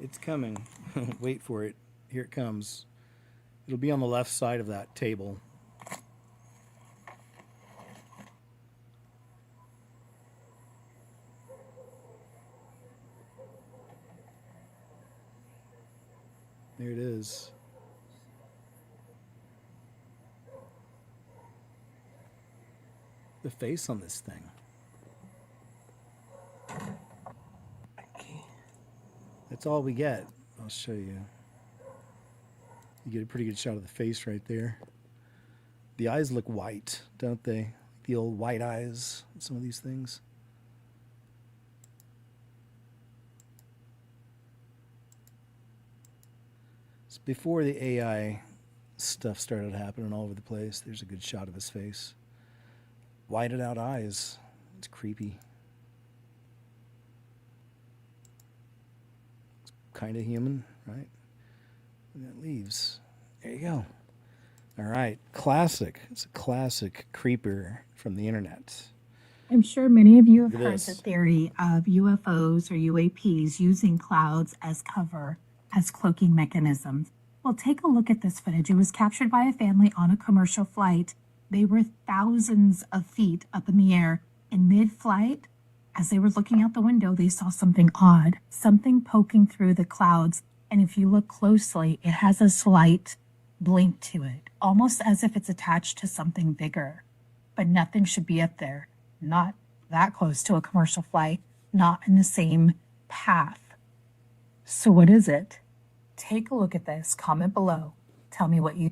It's coming. Wait for it. Here it comes. It'll be on the left side of that table. There it is. The face on this thing. That's all we get. I'll show you. You get a pretty good shot of the face right there. The eyes look white, don't they? The old white eyes, some of these things. So before the AI stuff started happening all over the place, there's a good shot of his face. Whited out eyes. It's creepy. It's kind of human, right? And that leaves. There you go. All right. Classic. It's a classic creeper from the internet. I'm sure many of you have Look at heard this. the theory of UFOs or UAPs using clouds as cover, as cloaking mechanisms. Well, take a look at this footage. It was captured by a family on a commercial flight. They were thousands of feet up in the air. In mid-flight, as they were looking out the window, they saw something odd, something poking through the clouds. And if you look closely, it has a slight blink to it, almost as if it's attached to something bigger. But nothing should be up there, not that close to a commercial flight, not in the same path. So what is it? Take a look at this, comment below. Tell me what you...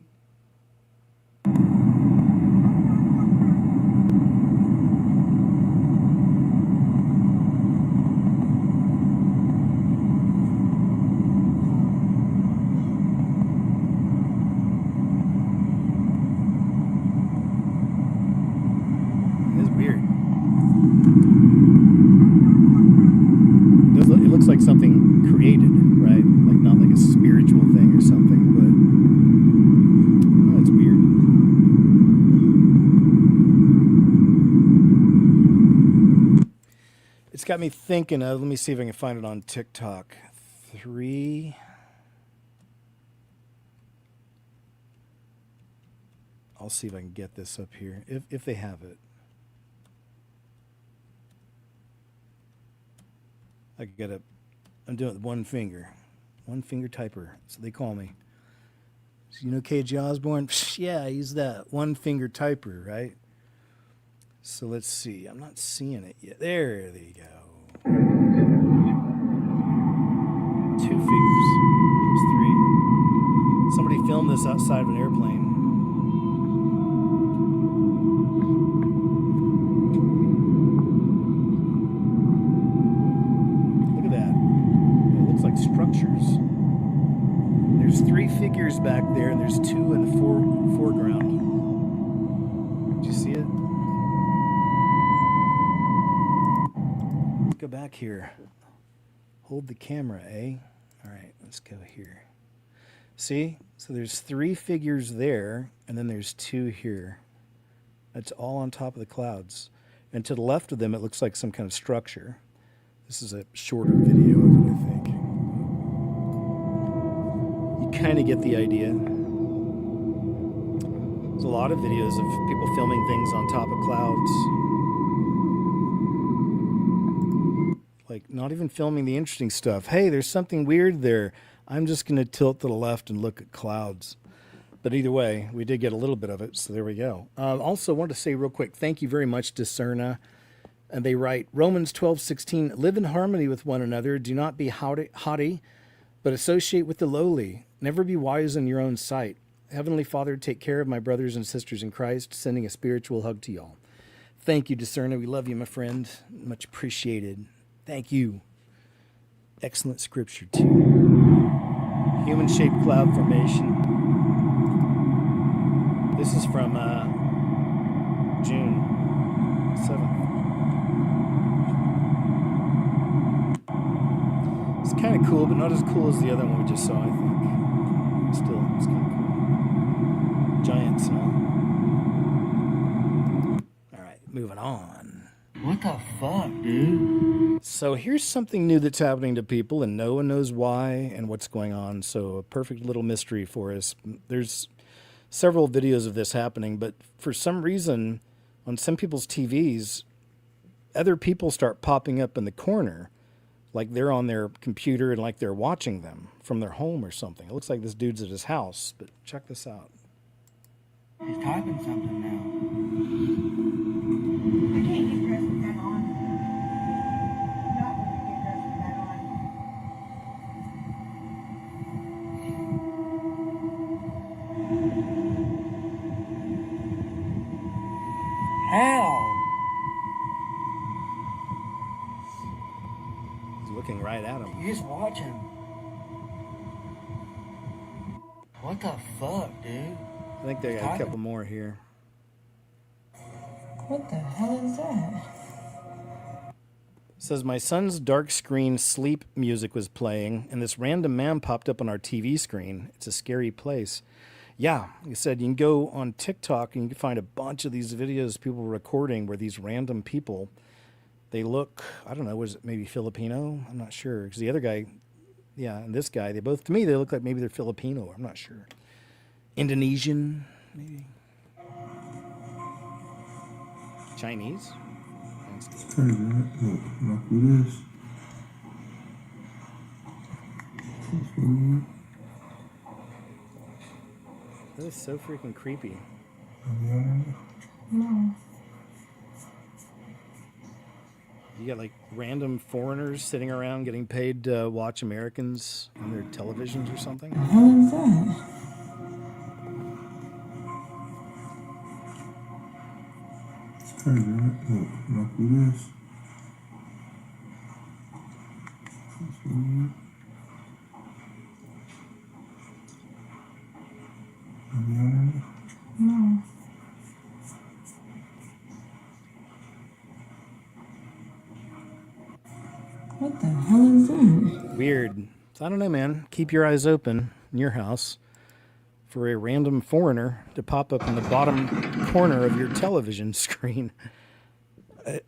It's weird. It looks like something created, right? Like not like a spiritual thing or something, but oh, it's weird. It's got me thinking of, let me see if I can find it on TikTok. I'll see if I can get this up here, if they have it. I'm doing it with one finger typer, so they call me. So you know KJ Osborne? Yeah, I use that one finger typer, right? So let's see. I'm not seeing it yet. There they go. 2 fingers. There's 3. Somebody filmed this outside of an airplane. Look at that. It looks like structures. There's 3 figures back there, and there's 2 in the foreground. Did you see it? Let's go back here. Hold the camera, eh? All right, let's go here. See? So there's 3 figures there, and then there's 2 here. That's all on top of the clouds. And to the left of them, it looks like some kind of structure. This is a shorter video of it, I think. You kind of get the idea. There's a lot of videos of people filming things on top of clouds. Like, not even filming the interesting stuff. Hey, there's something weird there. I'm just going to tilt to the left and look at clouds. But either way, we did get a little bit of it, so there we go. Also, wanted to say real quick, thank you very much, Discerna. And they write, Romans 12:16, live in harmony with one another. Do not be haughty, but associate with the lowly. Never be wise in your own sight. Heavenly Father, take care of my brothers and sisters in Christ, sending a spiritual hug to y'all. Thank you, Discerna. We love you, my friend. Much appreciated. Thank you. Excellent scripture, too. Human-shaped cloud formation. This is from June 7th. It's kind of cool, but not as cool as the other one we just saw, I think. Still, it's kind of cool. Giants and all. All right, moving on. What the fuck, dude? So here's something new that's happening to people, and no one knows why and what's going on. So a perfect little mystery for us. There's several videos of this happening, but for some reason, on some people's TVs, other people start popping up in the corner, like they're on their computer and like they're watching them from their home or something. It looks like this dude's at his house, but check this out. He's typing something now. I can't get dressed with that on. Not when I get dressed with that on. How? He's looking right at him. You just watch him. What the fuck, dude? I think they got a couple more here. What the hell is that? It says, my son's dark screen sleep music was playing, and this random man popped up on our TV screen. It's a scary place. Yeah, like I said, you can go on TikTok and you can find a bunch of these videos people recording where these random people, they look, I don't know, was it maybe Filipino? I'm not sure. Because the other guy, yeah, and this guy, they both, to me, they look like maybe they're Filipino. I'm not sure. Indonesian, maybe. Chinese? Turn that up like this. That is so freaking creepy. No. You got like random foreigners sitting around getting paid to watch Americans on their televisions or something. What the hell is that? Turn that up like this. No. What the hell is that? Weird. I don't know, man. Keep your eyes open in your house for a random foreigner to pop up in the bottom corner of your television screen.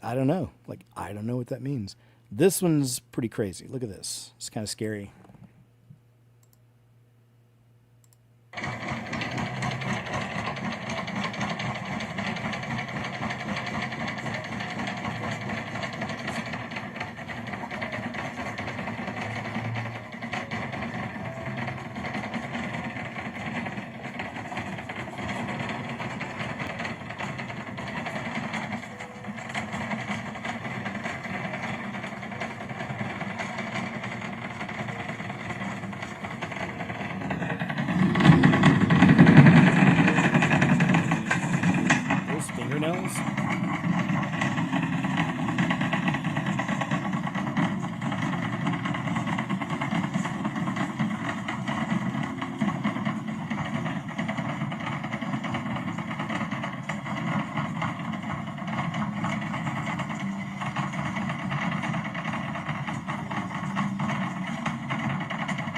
I don't know. Like, I don't know what that means. This one's pretty crazy. Look at this. It's kind of scary. Those fingernails?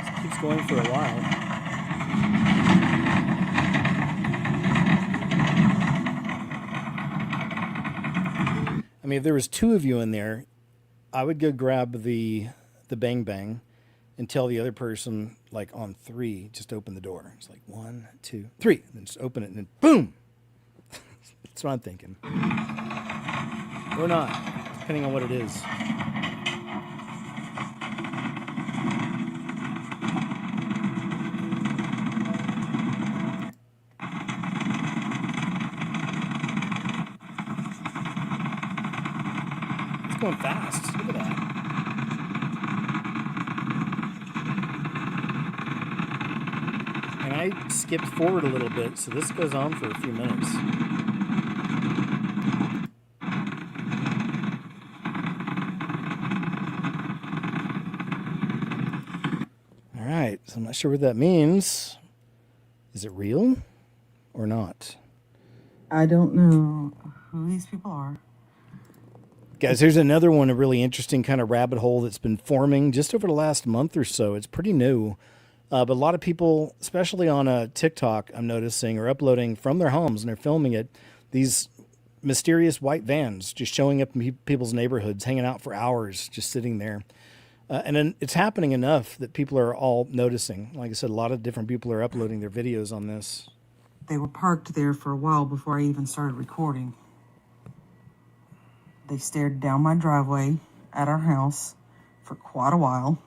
This keeps going for a while. I mean, if there was two of you in there, I would go grab the bang bang and tell the other person, like on three, just open the door. It's like 1, 2, 3, and then just open it, and then boom. That's what I'm thinking. Or not, depending on what it is. It's going fast. Look at that. And I skipped forward a little bit, so this goes on for a few minutes. All right, so I'm not sure what that means. Is it real or not? I don't know who these people are. Guys, here's another one, a really interesting kind of rabbit hole that's been forming just over the last month or so. It's pretty new. But a lot of people, especially on TikTok, I'm noticing, are uploading from their homes and they're filming it. These mysterious white vans just showing up in people's neighborhoods, hanging out for hours, just sitting there. And then it's happening enough that people are all noticing. Like I said, a lot of different people are uploading their videos on this. They were parked there for a while before I even started recording. They stared down my driveway at our house for quite a while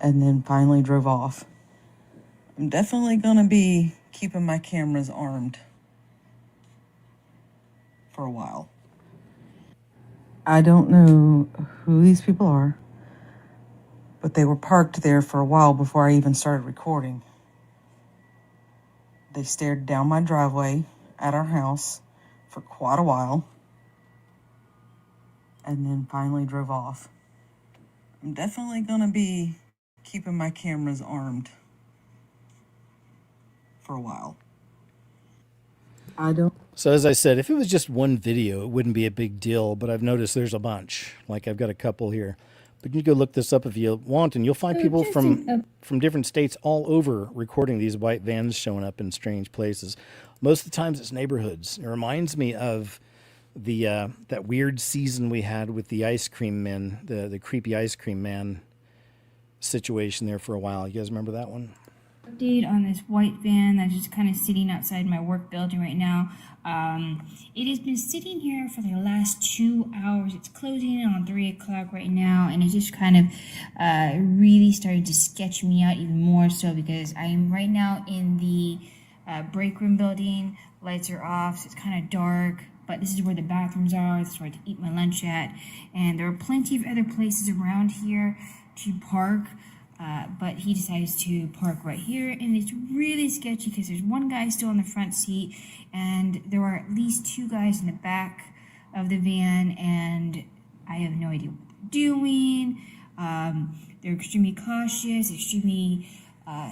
and then finally drove off. I'm definitely gonna be keeping my cameras armed for a while. I don't know who these people are, but they were parked there for a while before I even started recording. They stared down my driveway at our house for quite a while and then finally drove off. I'm definitely gonna be keeping my cameras armed for a while. I don't. So as I said, if it was just one video, it wouldn't be a big deal, but I've noticed there's a bunch. Like I've got a couple here. But you can go look this up if you want, and you'll find people from different states all over recording these white vans showing up in strange places. Most of the times it's neighborhoods. It reminds me of the that weird season we had with the ice cream men, the creepy ice cream man situation there for a while. You guys remember that one? Update on this white van that's just kind of sitting outside my work building right now. It has been sitting here for the last 2 hours. It's closing in on 3 o'clock right now, and it just kind of really started to sketch me out even more so because I am right now in the break room building. Lights are off, so it's kind of dark, but this is where the bathrooms are. This is where I eat my lunch at, and there are plenty of other places around here to park. But he decides to park right here, and it's really sketchy because there's one guy still in the front seat, and there are at least 2 guys in the back of the van, and I have no idea what they're doing. They're extremely cautious, extremely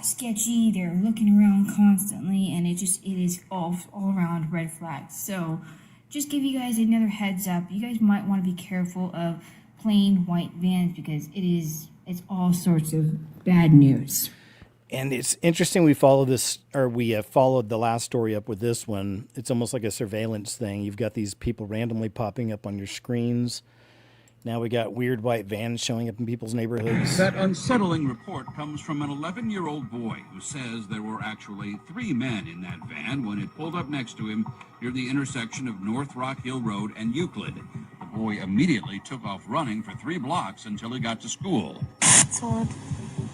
sketchy. They're looking around constantly, and it is all around red flags. So just give you guys another heads up. You guys might want to be careful of plain white vans because it's all sorts of bad news. And it's interesting we follow this, or we have followed the last story up with this one. It's almost like a surveillance thing. You've got these people randomly popping up on your screens. Now we got weird white vans showing up in people's neighborhoods. That unsettling report comes from an 11-year-old boy who says there were actually 3 men in that van when it pulled up next to him near the intersection of North Rock Hill Road and Euclid. The boy immediately took off running for 3 blocks until he got to school. Told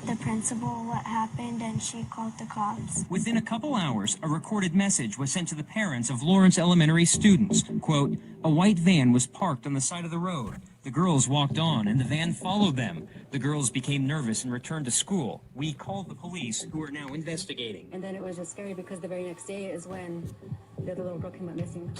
the principal what happened and she called the cops. Within a couple hours, a recorded message was sent to the parents of Lawrence Elementary students. Quote, "A white van was parked on the side of the road. The girls walked on and the van followed them. The girls became nervous and returned to school. We called the police, who are now investigating." And then it was just scary because the very next day is when the other little girl came up missing.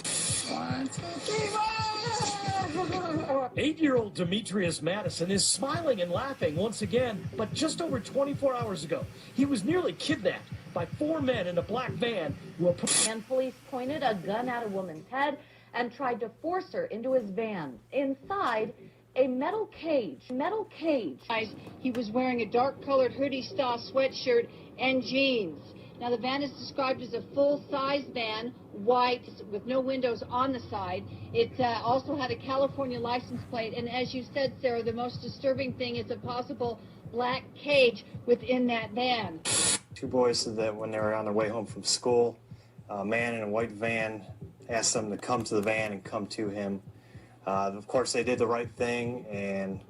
8-year-old Demetrius Madison is smiling and laughing once again, but just over 24 hours ago, he was nearly kidnapped by 4 men in a black van who And police pointed a gun at a woman's head and tried to force her into his van. Inside, a metal cage. He was wearing a dark-colored hoodie-style sweatshirt and jeans. Now, the van is described as a full-size van, white, with no windows on the side. It also had a California license plate. And as you said, Sarah, the most disturbing thing is a possible black cage within that van. 2 boys said that when they were on their way home from school, a man in a white van asked them to come to the van and come to him. Of course, they did the right thing and,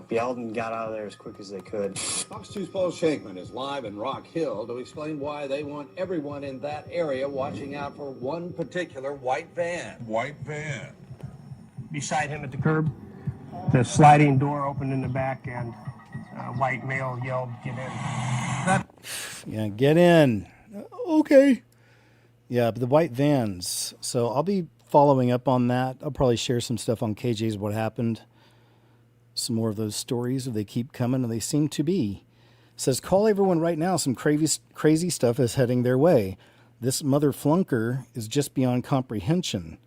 yelled and got out of there as quick as they could. Fox 2's Paul Shankman is live in Rock Hill to explain why they want everyone in that area watching out for one particular white van. White van. Beside him at the curb, the sliding door opened in the back, and a white male yelled, "Get in." Yeah, get in. Okay. Yeah, but the white vans. So I'll be following up on that. I'll probably share some stuff on KJ's What Happened. Some more of those stories, if they keep coming, and they seem to be. It says, call everyone right now. Some crazy stuff is heading their way. This mother flunker is just beyond comprehension.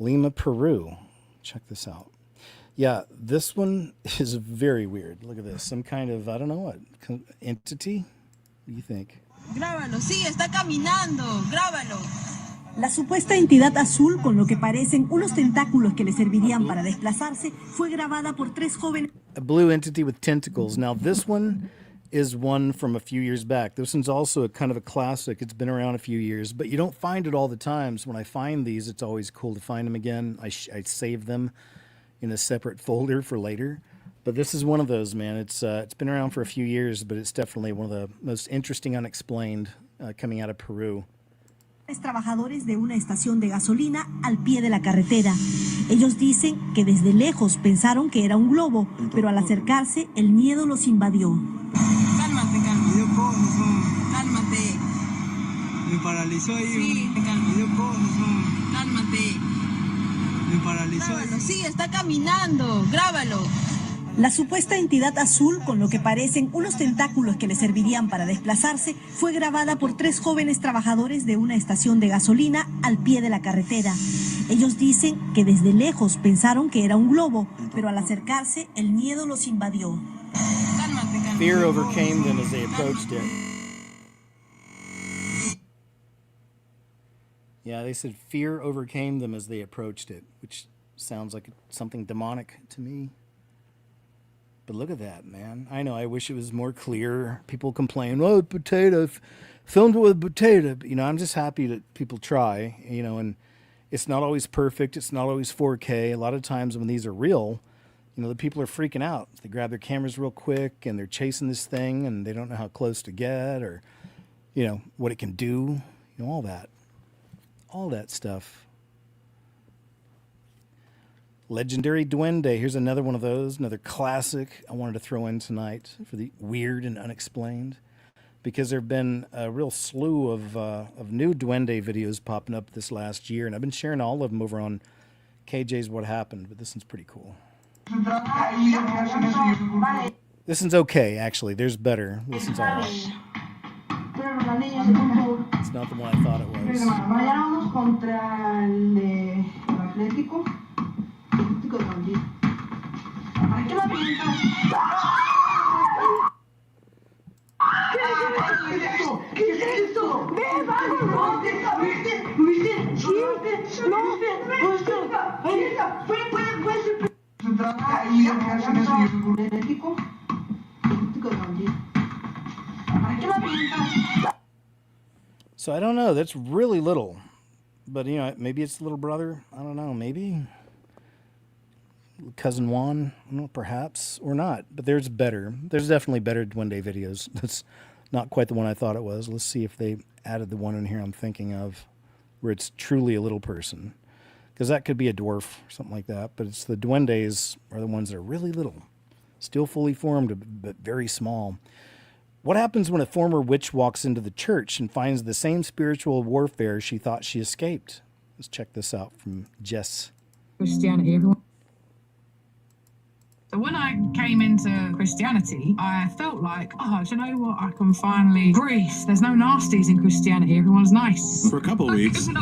Lima, Peru. Check this out. Yeah, this one is very weird. Look at this. Some kind of, I don't know what, entity? What do you think? Grábalo, sí, está caminando, grábalo. La supuesta entidad azul, con lo que parecen unos tentáculos que le servirían para desplazarse, fue grabada por 3 jóvenes. A blue entity with tentacles. Now this one is one from a few years back. This one's also a kind of a classic. It's been around a few years, but you don't find it all the time. So when I find these, it's always cool to find them again. I save them in a separate folder for later. But this is one of those, man. It's been around for a few years, but it's definitely one of the most interesting unexplained coming out of Peru. Trabajadores de una estación de gasolina al pie de la carretera. Ellos dicen que desde lejos pensaron que era un globo, pero al acercarse el miedo los invadió. Cálmate, cálmate. Me paralizó ahí. Sí, cálmate. Me paralizó ahí. Sí, está caminando. Grábalo. La supuesta entidad azul, con lo que parecen unos tentáculos que le servirían para desplazarse, fue grabada por 3 jóvenes trabajadores de una estación de gasolina al pie de la carretera. Ellos dicen que desde lejos pensaron que era un globo, pero al acercarse el miedo los invadió. Fear overcame them as they approached it. Yeah, they said fear overcame them as they approached it, which sounds like something demonic to me. But look at that, man. I know, I wish it was more clear. People complain, oh, potato, filmed with a potato. You know, I'm just happy that people try, you know, and it's not always perfect. It's not always 4K. A lot of times when these are real, you know, the people are freaking out. They grab their cameras real quick and they're chasing this thing and they don't know how close to get or, you know, what it can do, you know, all that stuff. Legendary Duende. Here's another one of those, another classic I wanted to throw in tonight for the weird and unexplained, because there have been a real slew of new Duende videos popping up this last year, and I've been sharing all of them over on KJ's What Happened, but this one's pretty cool. This one's okay, actually. There's better. This one's all right. It's not the one I thought it was. ¿Qué es esto? ¡Ve, vamos! So I don't know. That's really little. But, you know, maybe it's little brother. I don't know. Maybe. Cousin Juan, I don't know, perhaps, or not. But there's better. There's definitely better Duende videos. That's not quite the one I thought it was. Let's see if they added the one in here I'm thinking of where it's truly a little person. Because that could be a dwarf or something like that. But it's the Duendes are the ones that are really little. Still fully formed, but very small. What happens when a former witch walks into the church and finds the same spiritual warfare she thought she escaped? Let's check this out from Jess. Christianity, everyone. So when I came into Christianity, I felt like, oh, do you know what? I can finally breathe. There's no nasties in Christianity. Everyone's nice. For a couple of weeks. When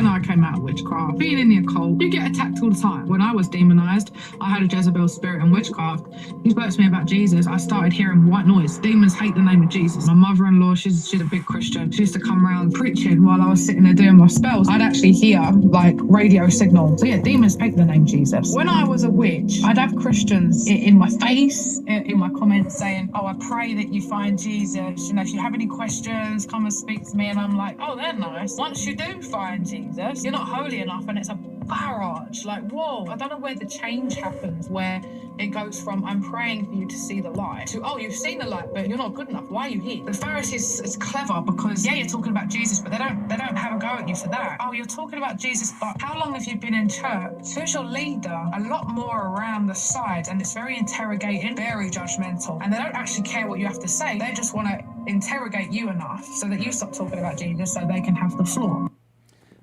I came out of witchcraft, being in the occult, you get attacked all the time. When I was demonized, I had a Jezebel spirit in witchcraft. He spoke to me about Jesus. I started hearing white noise. Demons hate the name of Jesus. My mother-in-law, she's a big Christian. She used to come around preaching while I was sitting there doing my spells. I'd actually hear like radio signals. So yeah, demons hate the name Jesus. When I was a witch, I'd have Christians in my face, in my comments saying, oh, I pray that you find Jesus. You know, if you have any questions, come and speak to me. And I'm like, oh, they're nice. Once you do find Jesus, you're not holy enough and it's a barrage. Like, whoa, I don't know where the change happens, where it goes from I'm praying for you to see the light to, oh, you've seen the light, but you're not good enough. Why are you here? The Pharisees is clever because, yeah, you're talking about Jesus, but they don't have a go at you for that. Oh, you're talking about Jesus, but how long have you been in church? Who's your leader? A lot more around the side, and it's very interrogating, very judgmental, and they don't actually care what you have to say. They just want to interrogate you enough so that you stop talking about Jesus so they can have the floor.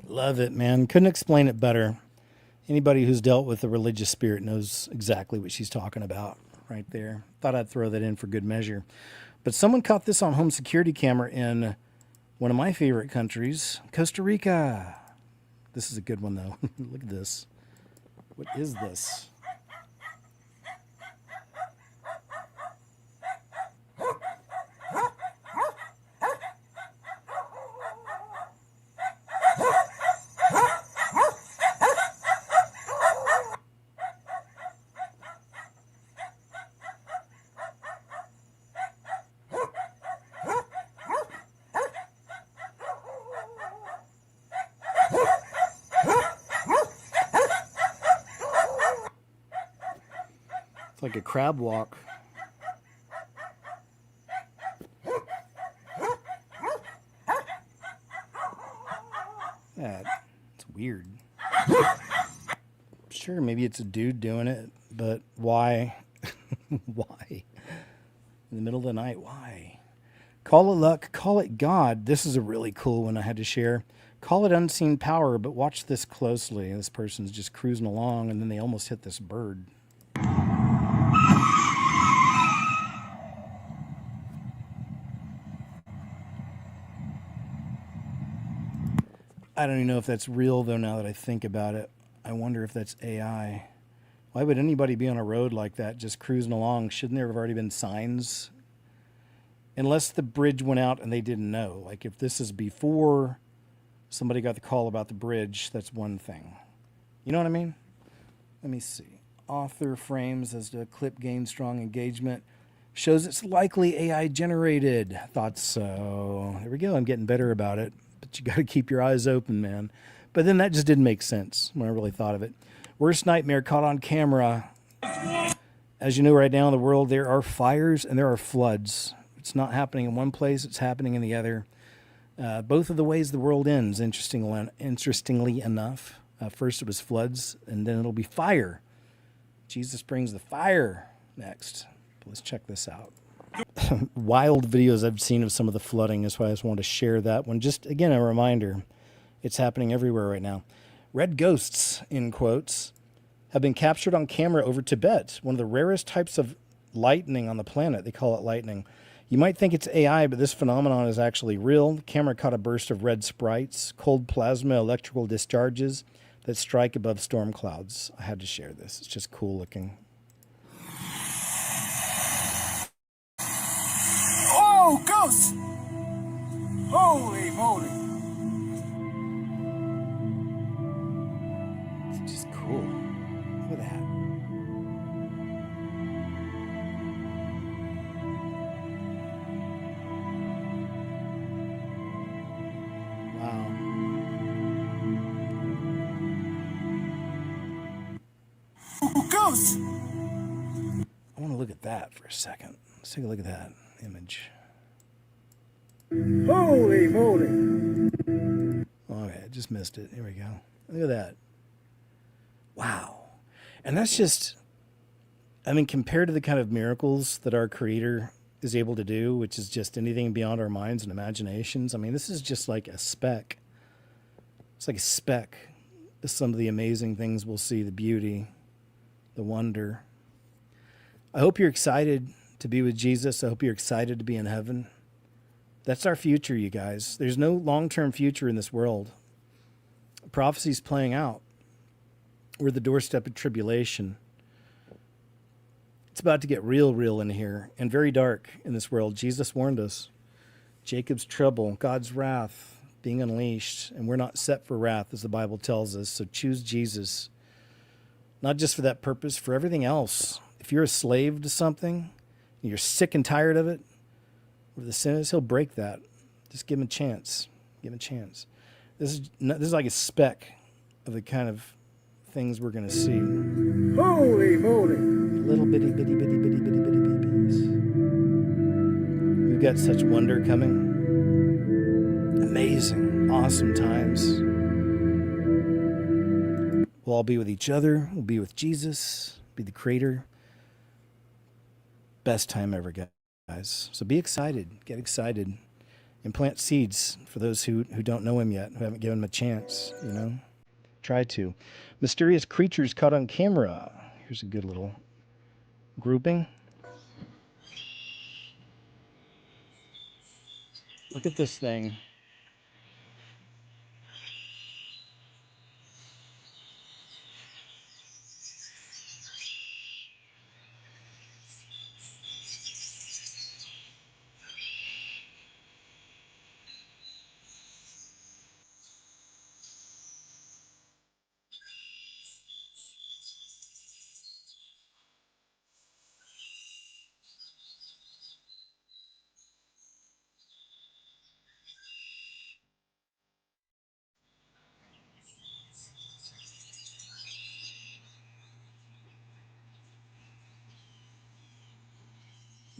Love it, man. Couldn't explain it better. Anybody who's dealt with the religious spirit knows exactly what she's talking about right there. Thought I'd throw that in for good measure. But someone caught this on home security camera in one of my favorite countries, Costa Rica. This is a good one, though. Look at this. What is this? It's like a crab walk. That it's weird. Sure, maybe it's a dude doing it, but why? Why? In the middle of the night, why? Call it luck, call it God. This is a really cool one I had to share. Call it unseen power, but watch this closely. This person's just cruising along, and then they almost hit this bird. I don't even know if that's real, though, now that I think about it. I wonder if that's AI. Why would anybody be on a road like that just cruising along? Shouldn't there have already been signs? Unless the bridge went out and they didn't know. Like if this is before somebody got the call about the bridge, that's one thing. You know what I mean? Let me see. Author frames as the clip gains strong engagement. Shows it's likely AI generated. Thought so. There we go. I'm getting better about it. But you got to keep your eyes open, man. But then that just didn't make sense when I really thought of it. Worst nightmare caught on camera. As you know, right now in the world, there are fires and there are floods. It's not happening in one place, it's happening in the other. Both of the ways the world ends, interestingly enough. First it was floods, and then it'll be fire. Jesus brings the fire next. But let's check this out. Wild videos I've seen of some of the flooding is why I just wanted to share that one. Just, again, a reminder. It's happening everywhere right now. Red ghosts, in quotes, have been captured on camera over Tibet, one of the rarest types of lightning on the planet. They call it lightning. You might think it's AI, but this phenomenon is actually real. The camera caught a burst of red sprites, cold plasma electrical discharges that strike above storm clouds. I had to share this. It's just cool looking. Oh, ghosts! Holy moly! It's just cool. Look at that. Wow. Oh, ghosts! I want to look at that for a second. Let's take a look at that image. Holy moly! Okay, I just missed it. Here we go. Look at that. Wow. And that's just, I mean, compared to the kind of miracles that our Creator is able to do, which is just anything beyond our minds and imaginations, I mean, this is just like a speck. It's like a speck of some of the amazing things we'll see, the beauty, the wonder. I hope you're excited to be with Jesus. I hope you're excited to be in heaven. That's our future, you guys. There's no long-term future in this world. Prophecy's playing out. We're at the doorstep of tribulation. It's about to get real in here and very dark in this world. Jesus warned us. Jacob's trouble, God's wrath being unleashed, and we're not set for wrath, as the Bible tells us. So choose Jesus, not just for that purpose, for everything else. If you're a slave to something, and you're sick and tired of it, where the sin is, he'll break that. Just give him a chance. Give him a chance. This is like a speck of the kind of things we're going to see. Holy moly! Little bitty babies. We've got such wonder coming. Amazing, awesome times. We'll all be with each other. We'll be with Jesus, be the Creator. Best time ever, guys. So be excited. Get excited. And plant seeds for those who don't know him yet, who haven't given him a chance, you know. Try to. Mysterious creatures caught on camera. Here's a good little grouping. Look at this thing.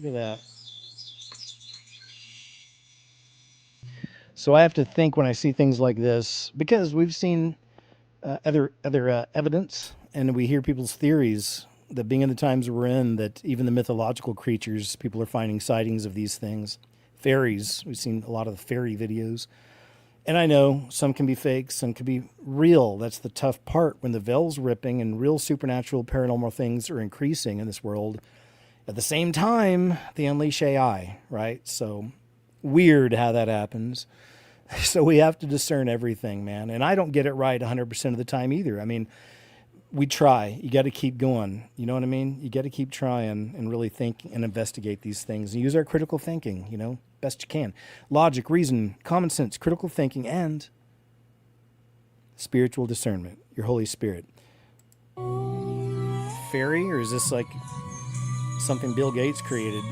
Look at that. So I have to think when I see things like this, because we've seen other evidence, and we hear people's theories that being in the times we're in, that even the mythological creatures, people are finding sightings of these things. Fairies, we've seen a lot of the fairy videos. And I know some can be fake, some can be real. That's the tough part. When the veil's ripping and real supernatural paranormal things are increasing in this world, at the same time, they unleash AI, right? So weird how that happens. So we have to discern everything, man. And I don't get it right 100% of the time either. I mean, we try. You got to keep going. You know what I mean? You got to keep trying and really think and investigate these things and use our critical thinking, you know, best you can. Logic, reason, common sense, critical thinking, and spiritual discernment, your Holy Spirit. Fairy, or is this like something Bill Gates created?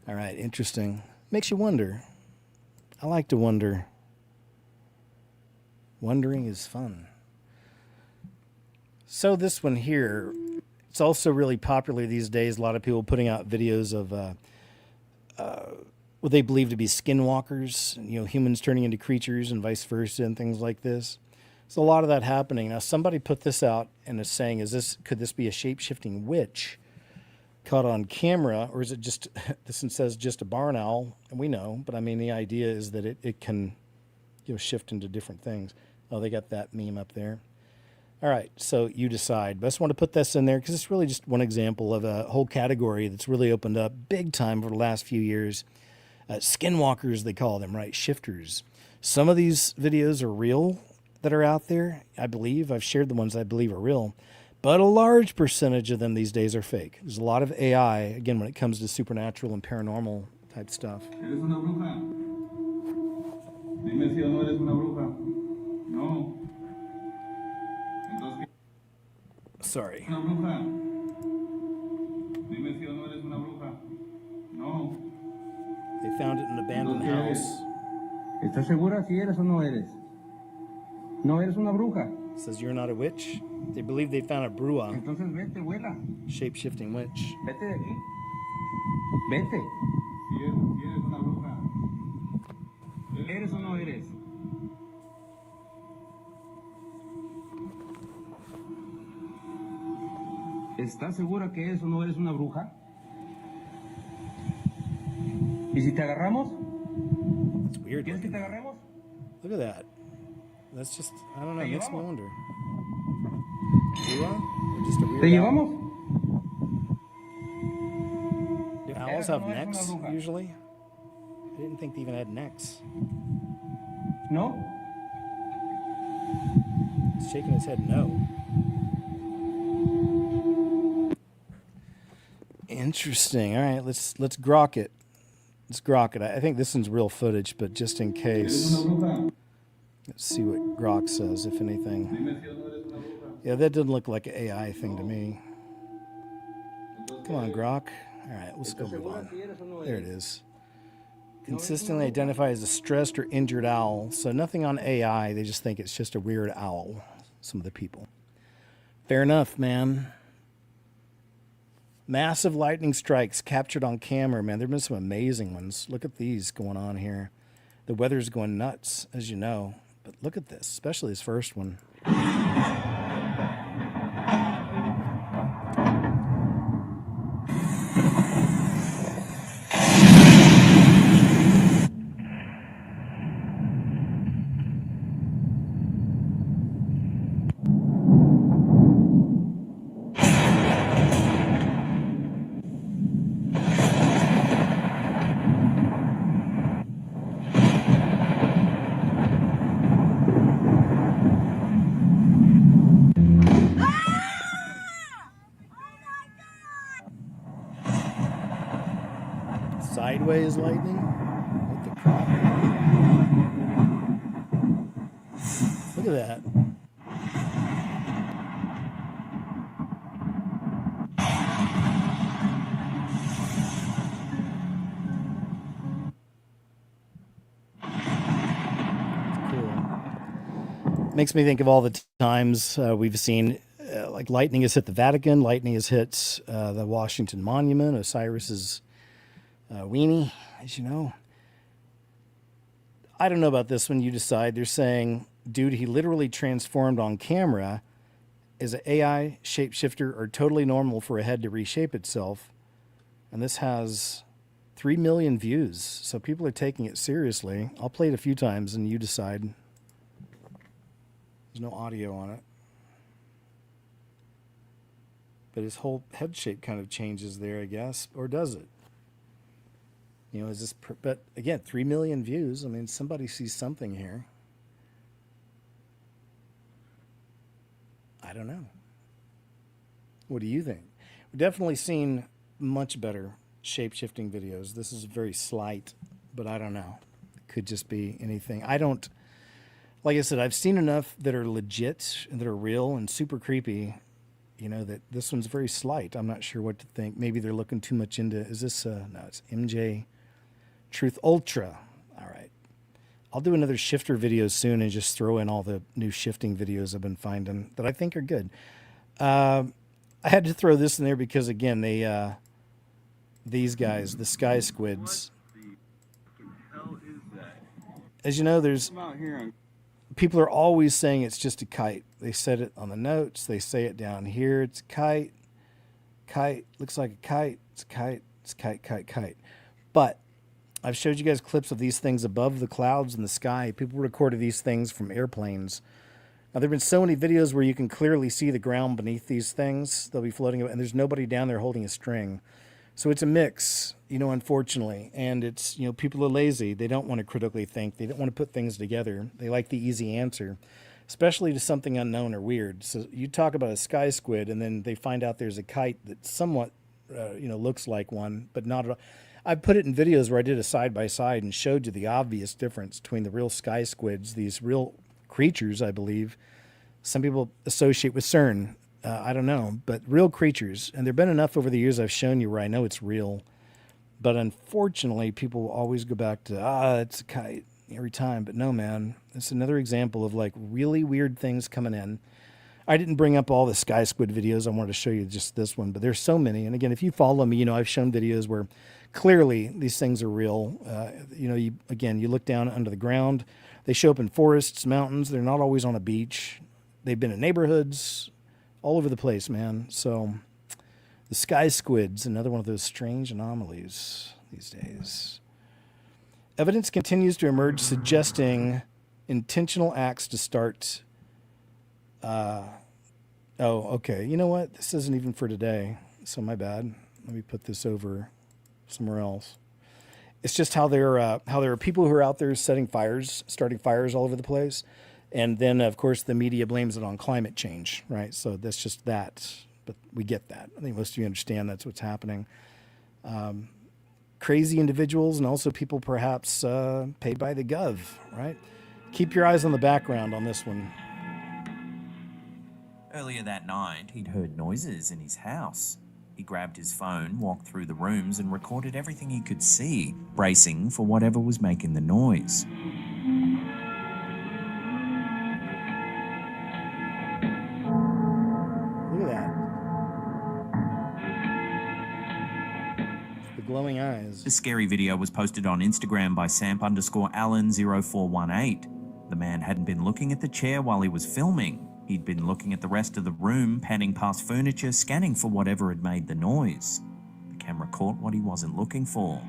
All right, interesting. Makes you wonder. I like to wonder. Wondering is fun. So this one here, it's also really popular these days. A lot of people putting out videos of what they believe to be skinwalkers, you know, humans turning into creatures and vice versa and things like this. There's a lot of that happening. Now, somebody put this out and is saying, could this be a shape-shifting witch caught on camera, or is it just, this one says just a barn owl, and we know, but I mean, the idea is that it can, you know, shift into different things. Oh, they got that meme up there. All right, so you decide. But I just want to put this in there because it's really just one example of a whole category that's really opened up big time over the last few years. Skinwalkers, they call them, right? Shifters. Some of these videos are real that are out there, I believe. I've shared the ones I believe are real. But a large percentage of them these days are fake. There's a lot of AI, again, when it comes to supernatural and paranormal type stuff. ¿Eres una bruja? Dime si o no eres una bruja. No. Entonces, sorry. Una bruja. Dime si o no eres una bruja. No. They found it in an abandoned house. ¿Estás segura si eres o no eres? No eres una bruja. Says you're not a witch. They believe they found a brua. Entonces vete, vuela. Shape-shifting witch. Vete de aquí. Vete. Si eres una bruja. ¿Eres o no eres? ¿Estás segura que eres o no eres una bruja? ¿Y si te agarramos? It's weird. ¿Quieres que te agarremos? Look at that. That's just, I don't know, it makes me wonder. Brua? Or just a weird ¿Te llevamos? Do owls have necks, usually? I didn't think they even had necks. No? He's shaking his head no. Interesting. All right, let's grok it. Let's grok it. I think this one's real footage, but just in case. Let's see what grok says, if anything. Yeah, that didn't look like an AI thing to me. Come on, grok. All right, let's go move on. There it is. Consistently identified as a stressed or injured owl. So nothing on AI. They just think it's just a weird owl, some of the people. Fair enough, man. Massive lightning strikes captured on camera, man. There have been some amazing ones. Look at these going on here. The weather's going nuts, as you know. But look at this, especially this first one. Sideways lightning? What the crap? Look at that. Cool. Makes me think of all the times we've seen, like lightning has hit the Vatican, lightning has hit the Washington Monument, Osiris's weenie, as you know. I don't know about this one. You decide. They're saying, dude, he literally transformed on camera. Is an AI shapeshifter or totally normal for a head to reshape itself? And this has 3 million views. So people are taking it seriously. I'll play it a few times and you decide. There's no audio on it. But his whole head shape kind of changes there, I guess. Or does it? You know, is this... But again, 3 million views. I mean, somebody sees something here. I don't know. What do you think? We've definitely seen much better shape-shifting videos. This is very slight, but I don't know. It could just be anything. I don't... Like I said, I've seen enough that are legit and that are real and super creepy, you know, that this one's very slight. I'm not sure what to think. Maybe they're looking too much into... Is this... no, it's MJ Truth Ultra. All right. I'll do another shifter video soon and just throw in all the new shifting videos I've been finding that I think are good. I had to throw this in there because, again, they these guys, the sky squids. As you know, there's... People are always saying it's just a kite. They said it on the notes. They say it down here. It's a kite. Kite. Looks like a kite. It's a kite. It's a kite, kite, kite. But I've showed you guys clips of these things above the clouds in the sky. People recorded these things from airplanes. Now, there have been so many videos where you can clearly see the ground beneath these things. They'll be floating, and there's nobody down there holding a string. So it's a mix, you know, unfortunately. And it's, you know, people are lazy. They don't want to critically think. They don't want to put things together. They like the easy answer, especially to something unknown or weird. So you talk about a sky squid, and then they find out there's a kite that somewhat, you know, looks like one, but not at all. I put it in videos where I did a side-by-side and showed you the obvious difference between the real sky squids, these real creatures, I believe. Some people associate with CERN. I don't know, but real creatures. And there have been enough over the years I've shown you where I know it's real. But unfortunately, people always go back to, it's a kite every time. But no, man, it's another example of like really weird things coming in. I didn't bring up all the sky squid videos. I wanted to show you just this one, but there's so many. And again, if you follow me, you know, I've shown videos where clearly these things are real. You know, you look down under the ground. They show up in forests, mountains. They're not always on a beach. They've been in neighborhoods, all over the place, man. So the sky squid's another one of those strange anomalies these days. Evidence continues to emerge suggesting intentional acts to start... oh, okay. You know what? This isn't even for today, so my bad. Let me put this over somewhere else. It's just how there are people who are out there starting fires all over the place. And then, of course, the media blames it on climate change, right? So that's just that. But we get that. I think most of you understand that's what's happening. Crazy individuals and also people perhaps paid by the gov, right? Keep your eyes on the background on this one. Earlier that night, he'd heard noises in his house. He grabbed his phone, walked through the rooms, and recorded everything he could see, bracing for whatever was making the noise. Look at that. The glowing eyes. The scary video was posted on Instagram by Samp_Allen0418. The man hadn't been looking at the chair while he was filming. He'd been looking at the rest of the room, panning past furniture, scanning for whatever had made the noise. The camera caught what he wasn't looking for.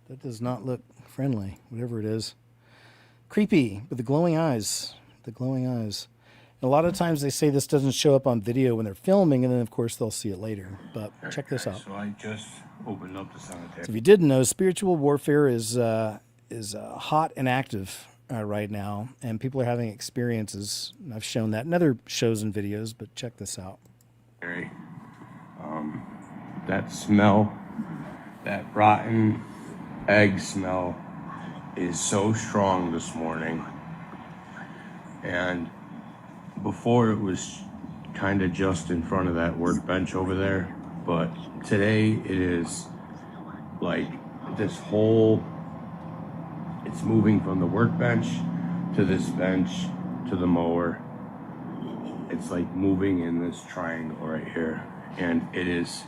That does not look friendly, whatever it is. Creepy, with the glowing eyes. The glowing eyes. And a lot of times they say this doesn't show up on video when they're filming, and then, of course, they'll see it later. But check this out. So I just opened up the cemetery. So if you didn't know, spiritual warfare is hot and active right now, and people are having experiences. I've shown that in other shows and videos, but check this out. That smell, that rotten egg smell is so strong this morning. And before it was kind of just in front of that workbench over there, but today it is like this whole It's moving from the workbench to this bench to the mower. It's like moving in this triangle right here. And it is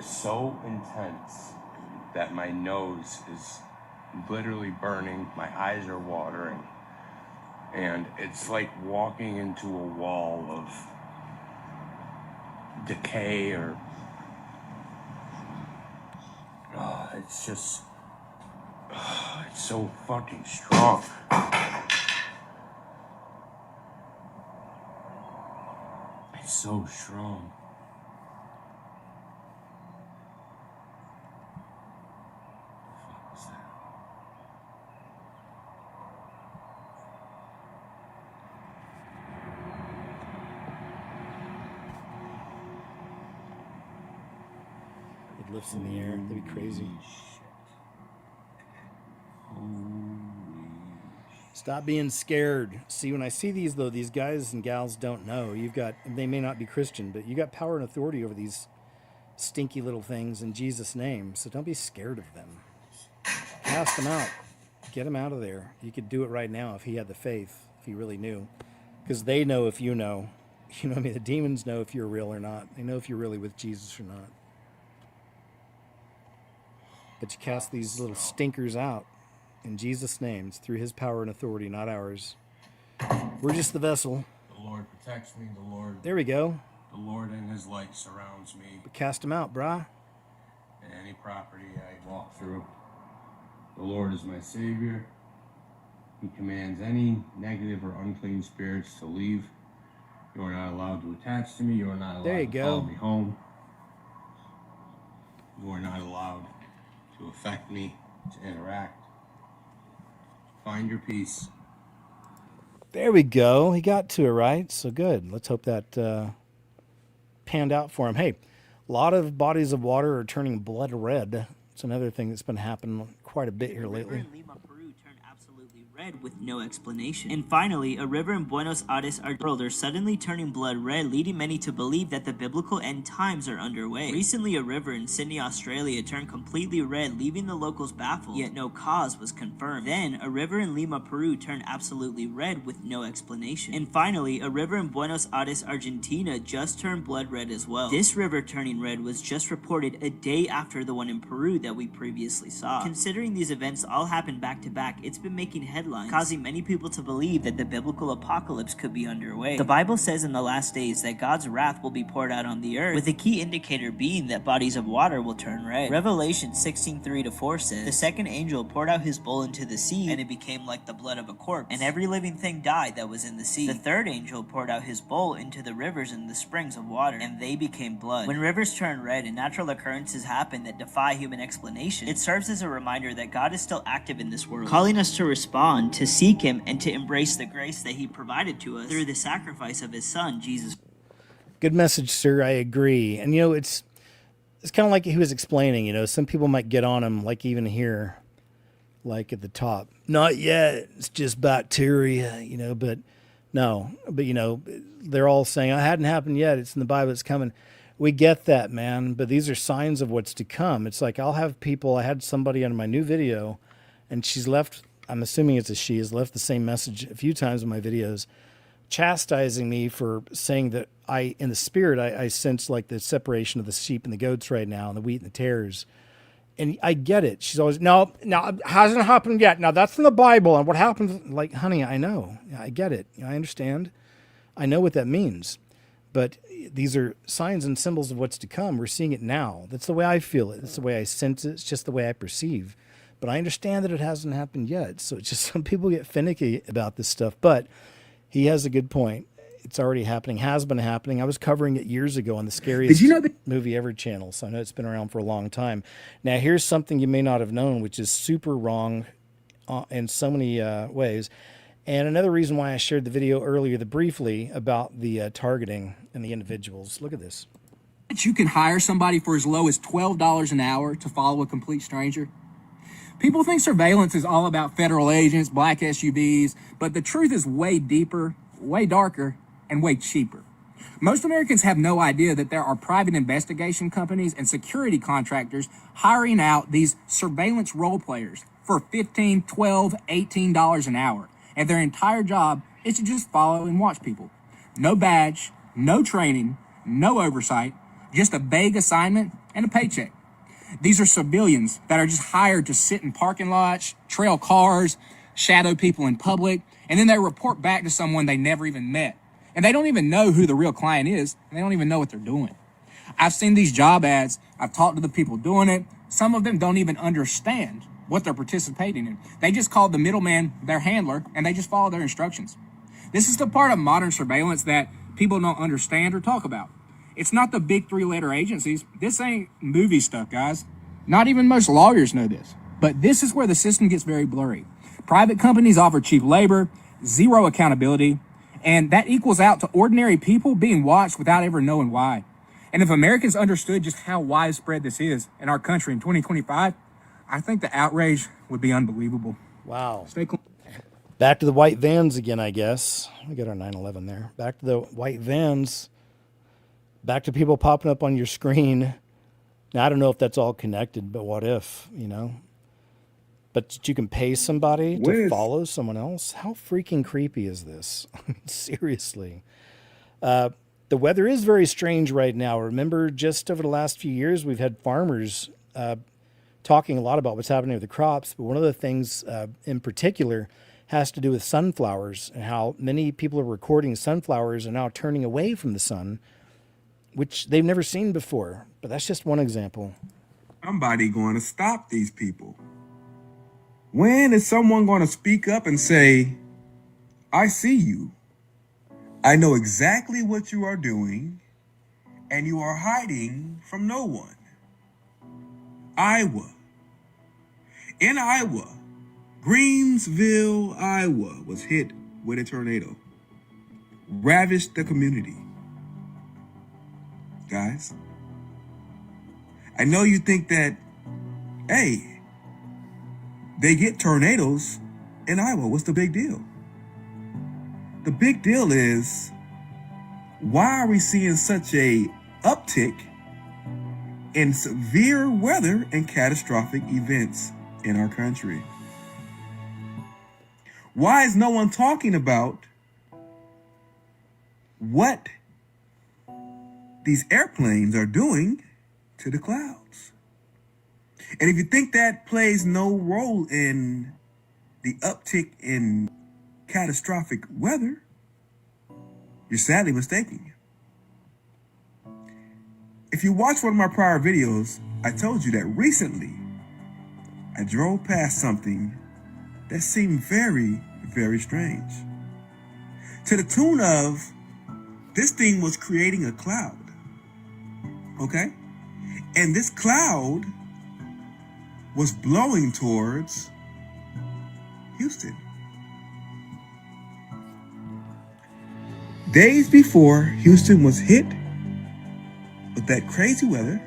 so intense that my nose is literally burning. My eyes are watering. And it's like walking into a wall of decay or it's just it's so fucking strong. It's so strong. What the fuck was that? It lifts in the air. That'd be crazy. Stop being scared. See, when I see these, though, these guys and gals don't know. They may not be Christian, but you got power and authority over these stinky little things in Jesus' name. So don't be scared of them. Cast them out. Get them out of there. You could do it right now if he had the faith, if he really knew. Because they know if you know. You know what I mean? The demons know if you're real or not. They know if you're really with Jesus or not. But you cast these little stinkers out in Jesus' name. It's through his power and authority, not ours. We're just the vessel. The Lord protects me. The Lord. There we go. The Lord and his light surrounds me. But cast them out, brah. And any property I walk through. The Lord is my Savior. He commands any negative or unclean spirits to leave. You are not allowed to attach to me. You are not allowed to follow me home. You are not allowed to affect me, to interact. Find your peace. There we go. He got to it right. So good. Let's hope that panned out for him. Hey, a lot of bodies of water are turning blood red. It's another thing that's been happening quite a bit here lately. Red with no explanation. And finally, a river in Buenos Aires, Argentina, are suddenly turning blood red, leading many to believe that the biblical end times are underway. Recently, a river in Sydney, Australia turned completely red, leaving the locals baffled, yet no cause was confirmed. Then, a river in Lima, Peru turned absolutely red with no explanation. And finally, a river in Buenos Aires, Argentina just turned blood red as well. This river turning red was just reported a day after the one in Peru that we previously saw. Considering these events all happened back to back, it's been making headlines, causing many people to believe that the biblical apocalypse could be underway. The Bible says in the last days that God's wrath will be poured out on the earth, with a key indicator being that bodies of water will turn red. Revelation 16:3-4 says, "The second angel poured out his bowl into the sea, and it became like the blood of a corpse, and every living thing died that was in the sea. The third angel poured out his bowl into the rivers and the springs of water, and they became blood." When rivers turn red and natural occurrences happen that defy human explanation, it serves as a reminder that God is still active in this world, calling us to respond, to seek him, and to embrace the grace that he provided to us through the sacrifice of his son, Jesus. Good message, sir. I agree. And, it's kind of like he was explaining, some people might get on him, like even here, like at the top. Not yet. It's just bacteria, but no. But, they're all saying, it hadn't happened yet. It's in the Bible. It's coming. We get that, man. But these are signs of what's to come. It's like I had somebody on my new video, and she's left, I'm assuming it's a she, has left the same message a few times in my videos, chastising me for saying that in the spirit, I sense like the separation of the sheep and the goats right now, and the wheat and the tares. And I get it. She's always, no, it hasn't happened yet. Now that's in the Bible. And what happens? Like, honey, I know. I get it. I understand. I know what that means. But these are signs and symbols of what's to come. We're seeing it now. That's the way I feel it. That's the way I sense it. It's just the way I perceive. But I understand that it hasn't happened yet. So it's just some people get finicky about this stuff. But he has a good point. It's already happening, has been happening. I was covering it years ago on the Scariest Movie Ever channel, so I know it's been around for a long time. Now, here's something you may not have known, which is super wrong in so many ways. And another reason why I shared the video earlier briefly about the targeting and the individuals. Look at this. You can hire somebody for as low as $12 an hour to follow a complete stranger. People think surveillance is all about federal agents, black SUVs, but the truth is way deeper, way darker, and way cheaper. Most Americans have no idea that there are private investigation companies and security contractors hiring out these surveillance role players for $15, $12, $18 an hour. And their entire job is to just follow and watch people. No badge, no training, no oversight, just a vague assignment and a paycheck. These are civilians that are just hired to sit in parking lots, trail cars, shadow people in public, and then they report back to someone they never even met. And they don't even know who the real client is, and they don't even know what they're doing. I've seen these job ads. I've talked to the people doing it. Some of them don't even understand what they're participating in. They just call the middleman their handler, and they just follow their instructions. This is the part of modern surveillance that people don't understand or talk about. It's not the big three-letter agencies. This ain't movie stuff, guys. Not even most lawyers know this. But this is where the system gets very blurry. Private companies offer cheap labor, zero accountability, and that equals out to ordinary people being watched without ever knowing why. And if Americans understood just how widespread this is in our country in 2025, I think the outrage would be unbelievable. Wow. Stay clean. Back to the white vans again, I guess. We got our 911 there. Back to the white vans. Back to people popping up on your screen. Now, I don't know if that's all connected, but what if, you know? But you can pay somebody to follow someone else? How freaking creepy is this? Seriously. The weather is very strange right now. Remember, just over the last few years, we've had farmers talking a lot about what's happening with the crops. But one of the things in particular has to do with sunflowers and how many people are recording sunflowers are now turning away from the sun, which they've never seen before. But that's just one example. Somebody going to stop these people. When is someone going to speak up and say, I see you. I know exactly what you are doing, and you are hiding from no one. Iowa. In Iowa, Greensville, Iowa was hit with a tornado. Ravaged the community. Guys, I know you think that, hey, they get tornadoes in Iowa. What's the big deal? The big deal is, why are we seeing such a uptick in severe weather and catastrophic events in our country? Why is no one talking about what these airplanes are doing to the clouds? And if you think that plays no role in the uptick in catastrophic weather, you're sadly mistaken. If you watch one of my prior videos, I told you that recently I drove past something that seemed very, very strange. To the tune of, this thing was creating a cloud. Okay? And this cloud was blowing towards Houston. Days before Houston was hit with that crazy weather,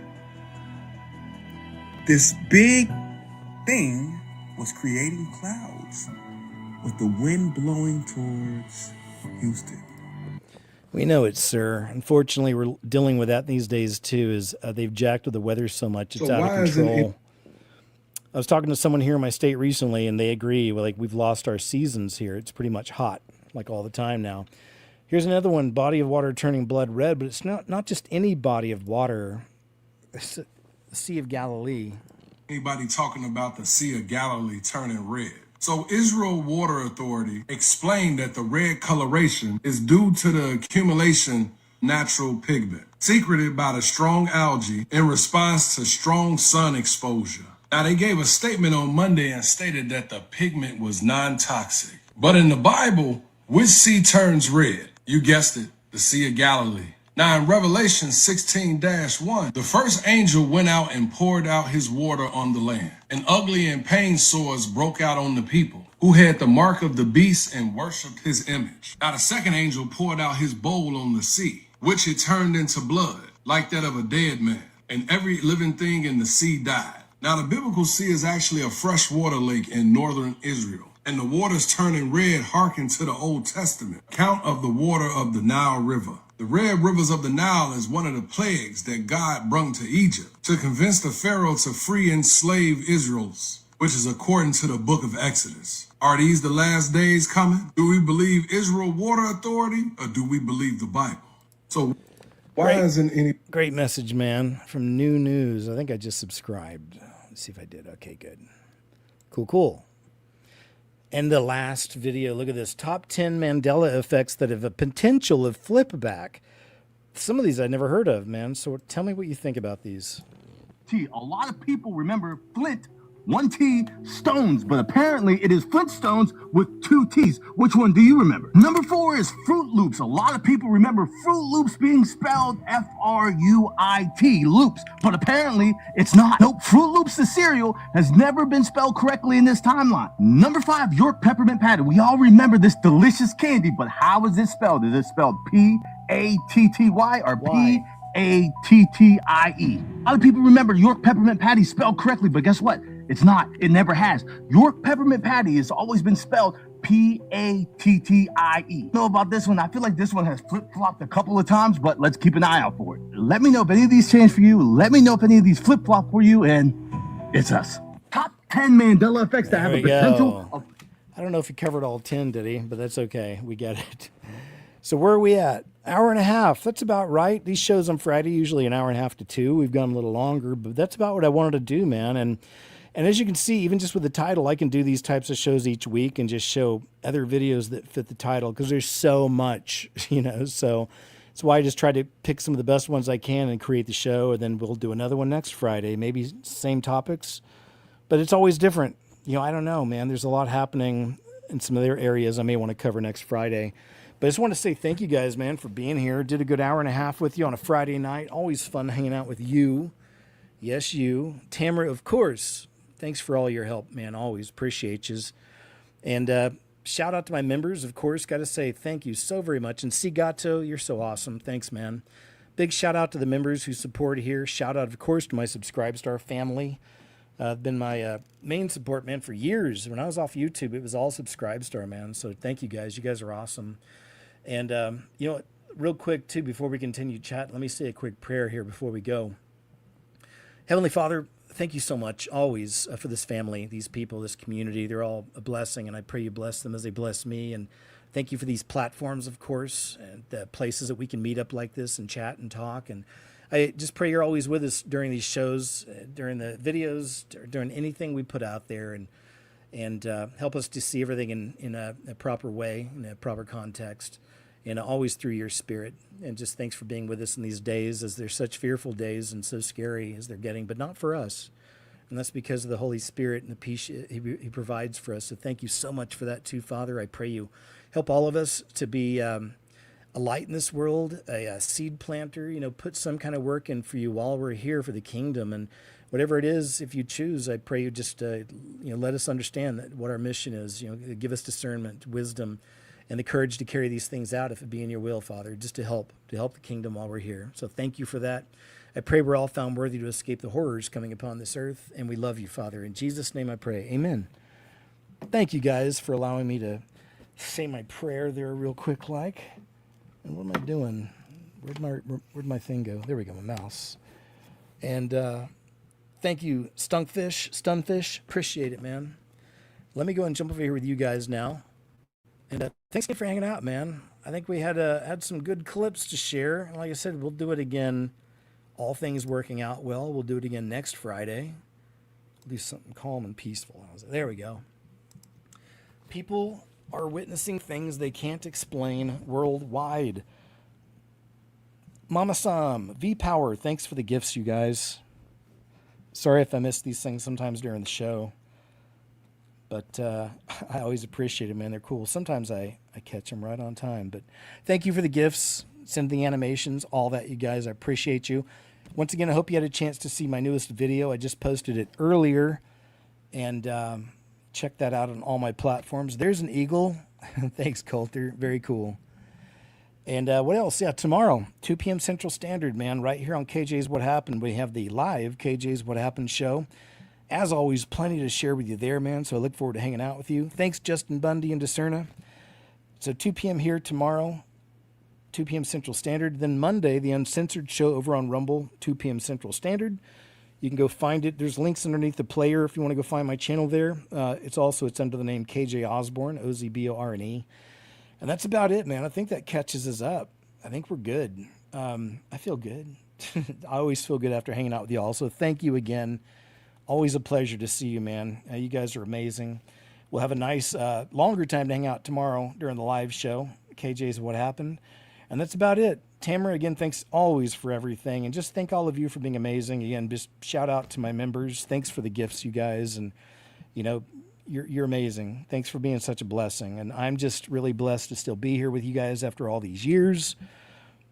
this big thing was creating clouds with the wind blowing towards Houston. We know it, sir. Unfortunately, we're dealing with that these days, too, is they've jacked with the weather so much, it's out of control. I was talking to someone here in my state recently, and they agree. Like, we've lost our seasons here. It's pretty much hot, like all the time now. Here's another one, body of water turning blood red, but it's not just any body of water. It's the Sea of Galilee. Anybody talking about the Sea of Galilee turning red? So Israel Water Authority explained that the red coloration is due to the accumulation natural pigment, secreted by the strong algae in response to strong sun exposure. Now, they gave a statement on Monday and stated that the pigment was non-toxic. But in the Bible, which sea turns red? You guessed it, the Sea of Galilee. Now, in Revelation 16-1, the first angel went out and poured out his water on the land. And ugly and pain sores broke out on the people who had the mark of the beast and worshipped his image. Now, the second angel poured out his bowl on the sea, which it turned into blood, like that of a dead man. And every living thing in the sea died. Now, the biblical sea is actually a freshwater lake in northern Israel. And the waters turning red hearken to the Old Testament account of the water of the Nile River. The red rivers of the Nile is one of the plagues that God brought to Egypt to convince the Pharaoh to free enslaved Israels, which is according to the book of Exodus. Are these the last days coming? Do we believe Israel Water Authority or do we believe the Bible? So why isn't any... Great message, man, from New News. I think I just subscribed. Let's see if I did. Okay, good. Cool. And the last video, look at this. Top 10 Mandela effects that have a potential of flip back. Some of these I never heard of, man. So tell me what you think about these. A lot of people remember Flint, 1 T, stones, but apparently it is Flintstones with 2 T's. Which one do you remember? Number 4 is Fruit Loops. A lot of people remember Fruit Loops being spelled F-R-U-I-T, loops, but apparently it's not. Nope, Fruit Loops, the cereal, has never been spelled correctly in this timeline. Number 5, York Peppermint Patty. We all remember this delicious candy, but how is it spelled? Is it spelled P-A-T-T-Y or P-A-T-T-I-E? A lot of people remember York Peppermint Patty spelled correctly, but guess what? It's not. It never has. York Peppermint Patty has always been spelled P-A-T-T-I-E. Know about this one? I feel like this one has flip-flopped a couple of times, but let's keep an eye out for it. Let me know if any of these change for you. Let me know if any of these flip-flop for you, and it's us. Top 10 Mandela effects that have a potential of... I don't know if he covered all 10, did he? But that's okay. We get it. So where are we at? Hour and a half. That's about right. These shows on Friday, usually an hour and a half to 2. We've gone a little longer, but that's about what I wanted to do, man. And as you can see, even just with the title, I can do these types of shows each week and just show other videos that fit the title because there's so much, so that's why I just try to pick some of the best ones I can and create the show, and then we'll do another one next Friday, maybe same topics, but it's always different. I don't know, man. There's a lot happening in some other areas I may want to cover next Friday. But I just want to say thank you guys, man, for being here. Did a good hour and a half with you on a Friday night. Always fun hanging out with you. Yes, you. Tamara, of course. Thanks for all your help, man. Always appreciate you. And shout out to my members, of course. Got to say thank you so very much. And Sigato, you're so awesome. Thanks, man. Big shout out to the members who support here. Shout out, of course, to my Subscribestar family. Been my main support, man, for years. When I was off YouTube, it was all Subscribestar, man. So thank you guys. You guys are awesome. And, you know what, real quick, too, before we continue chat, let me say a quick prayer here before we go. Heavenly Father, thank you so much, always, for this family, these people, this community. They're all a blessing, and I pray you bless them as they bless me. And thank you for these platforms, of course, and the places that we can meet up like this and chat and talk. And I just pray you're always with us during these shows, during the videos, during anything we put out there, and help us to see everything in a proper way, in a proper context, and always through your Spirit. And just thanks for being with us in these days, as they're such fearful days and so scary as they're getting, but not for us. And that's because of the Holy Spirit and the peace he provides for us. So thank you so much for that too, Father. I pray you help all of us to be a light in this world, a seed planter, put some kind of work in for you while we're here for the kingdom. And whatever it is, if you choose, I pray you just, let us understand that what our mission is, give us discernment, wisdom, and the courage to carry these things out if it be in your will, Father, just to help the kingdom while we're here. So thank you for that. I pray we're all found worthy to escape the horrors coming upon this earth, and we love you, Father. In Jesus' name I pray, amen. Thank you guys for allowing me to say my prayer there real quick like. And what am I doing? Where'd my thing go? There we go, my mouse. And thank you, Stunfish. Appreciate it, man. Let me go and jump over here with you guys now. And thanks again for hanging out, man. I think we had some good clips to share. And like I said, we'll do it again. All things working out well. We'll do it again next Friday. We'll do something calm and peaceful. There we go. People are witnessing things they can't explain worldwide. Mama Sam, V-Power, thanks for the gifts, you guys. Sorry if I missed these things sometimes during the show. But I always appreciate it, man. They're cool. Sometimes I catch them right on time. But thank you for the gifts, send the animations, all that, you guys. I appreciate you. Once again, I hope you had a chance to see my newest video. I just posted it earlier. And check that out on all my platforms. There's an eagle. Thanks, Coulter. Very cool. And what else? Yeah, tomorrow, 2 p.m. Central Standard, man, right here on KJ's What Happened. We have the live KJ's What Happened show. As always, plenty to share with you there, man, so I look forward to hanging out with you. Thanks, Justin Bundy and Discerna. So 2 p.m. here tomorrow, 2 p.m. Central Standard. Then Monday, the Uncensored Show over on Rumble, 2 p.m. Central Standard. You can go find it. There's links underneath the player if you want to go find my channel there. It's under the name KJ Osborne, Ozborne. And that's about it, man. I think that catches us up. I think we're good. I feel good. I always feel good after hanging out with y'all. So thank you again. Always a pleasure to see you, man. You guys are amazing. We'll have a nice, longer time to hang out tomorrow during the live show. KJ's What Happened. And that's about it. Tamara, again, thanks always for everything. And just thank all of you for being amazing. Again, just shout out to my members. Thanks for the gifts, you guys. And, you know, you're amazing. Thanks for being such a blessing. And I'm just really blessed to still be here with you guys after all these years.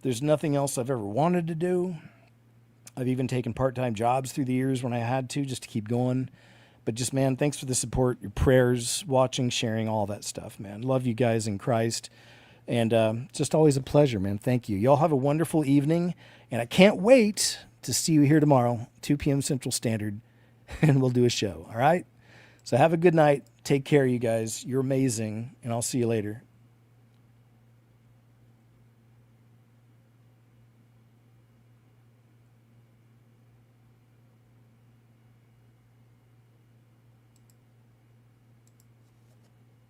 There's nothing else I've ever wanted to do. I've even taken part-time jobs through the years when I had to, just to keep going. But just, man, thanks for the support, your prayers, watching, sharing, all that stuff, man. Love you guys in Christ. And just always a pleasure, man. Thank you. Y'all have a wonderful evening. And I can't wait to see you here tomorrow, 2 p.m. Central Standard, and we'll do a show, all right? So have a good night. Take care, you guys. You're amazing, and I'll see you later.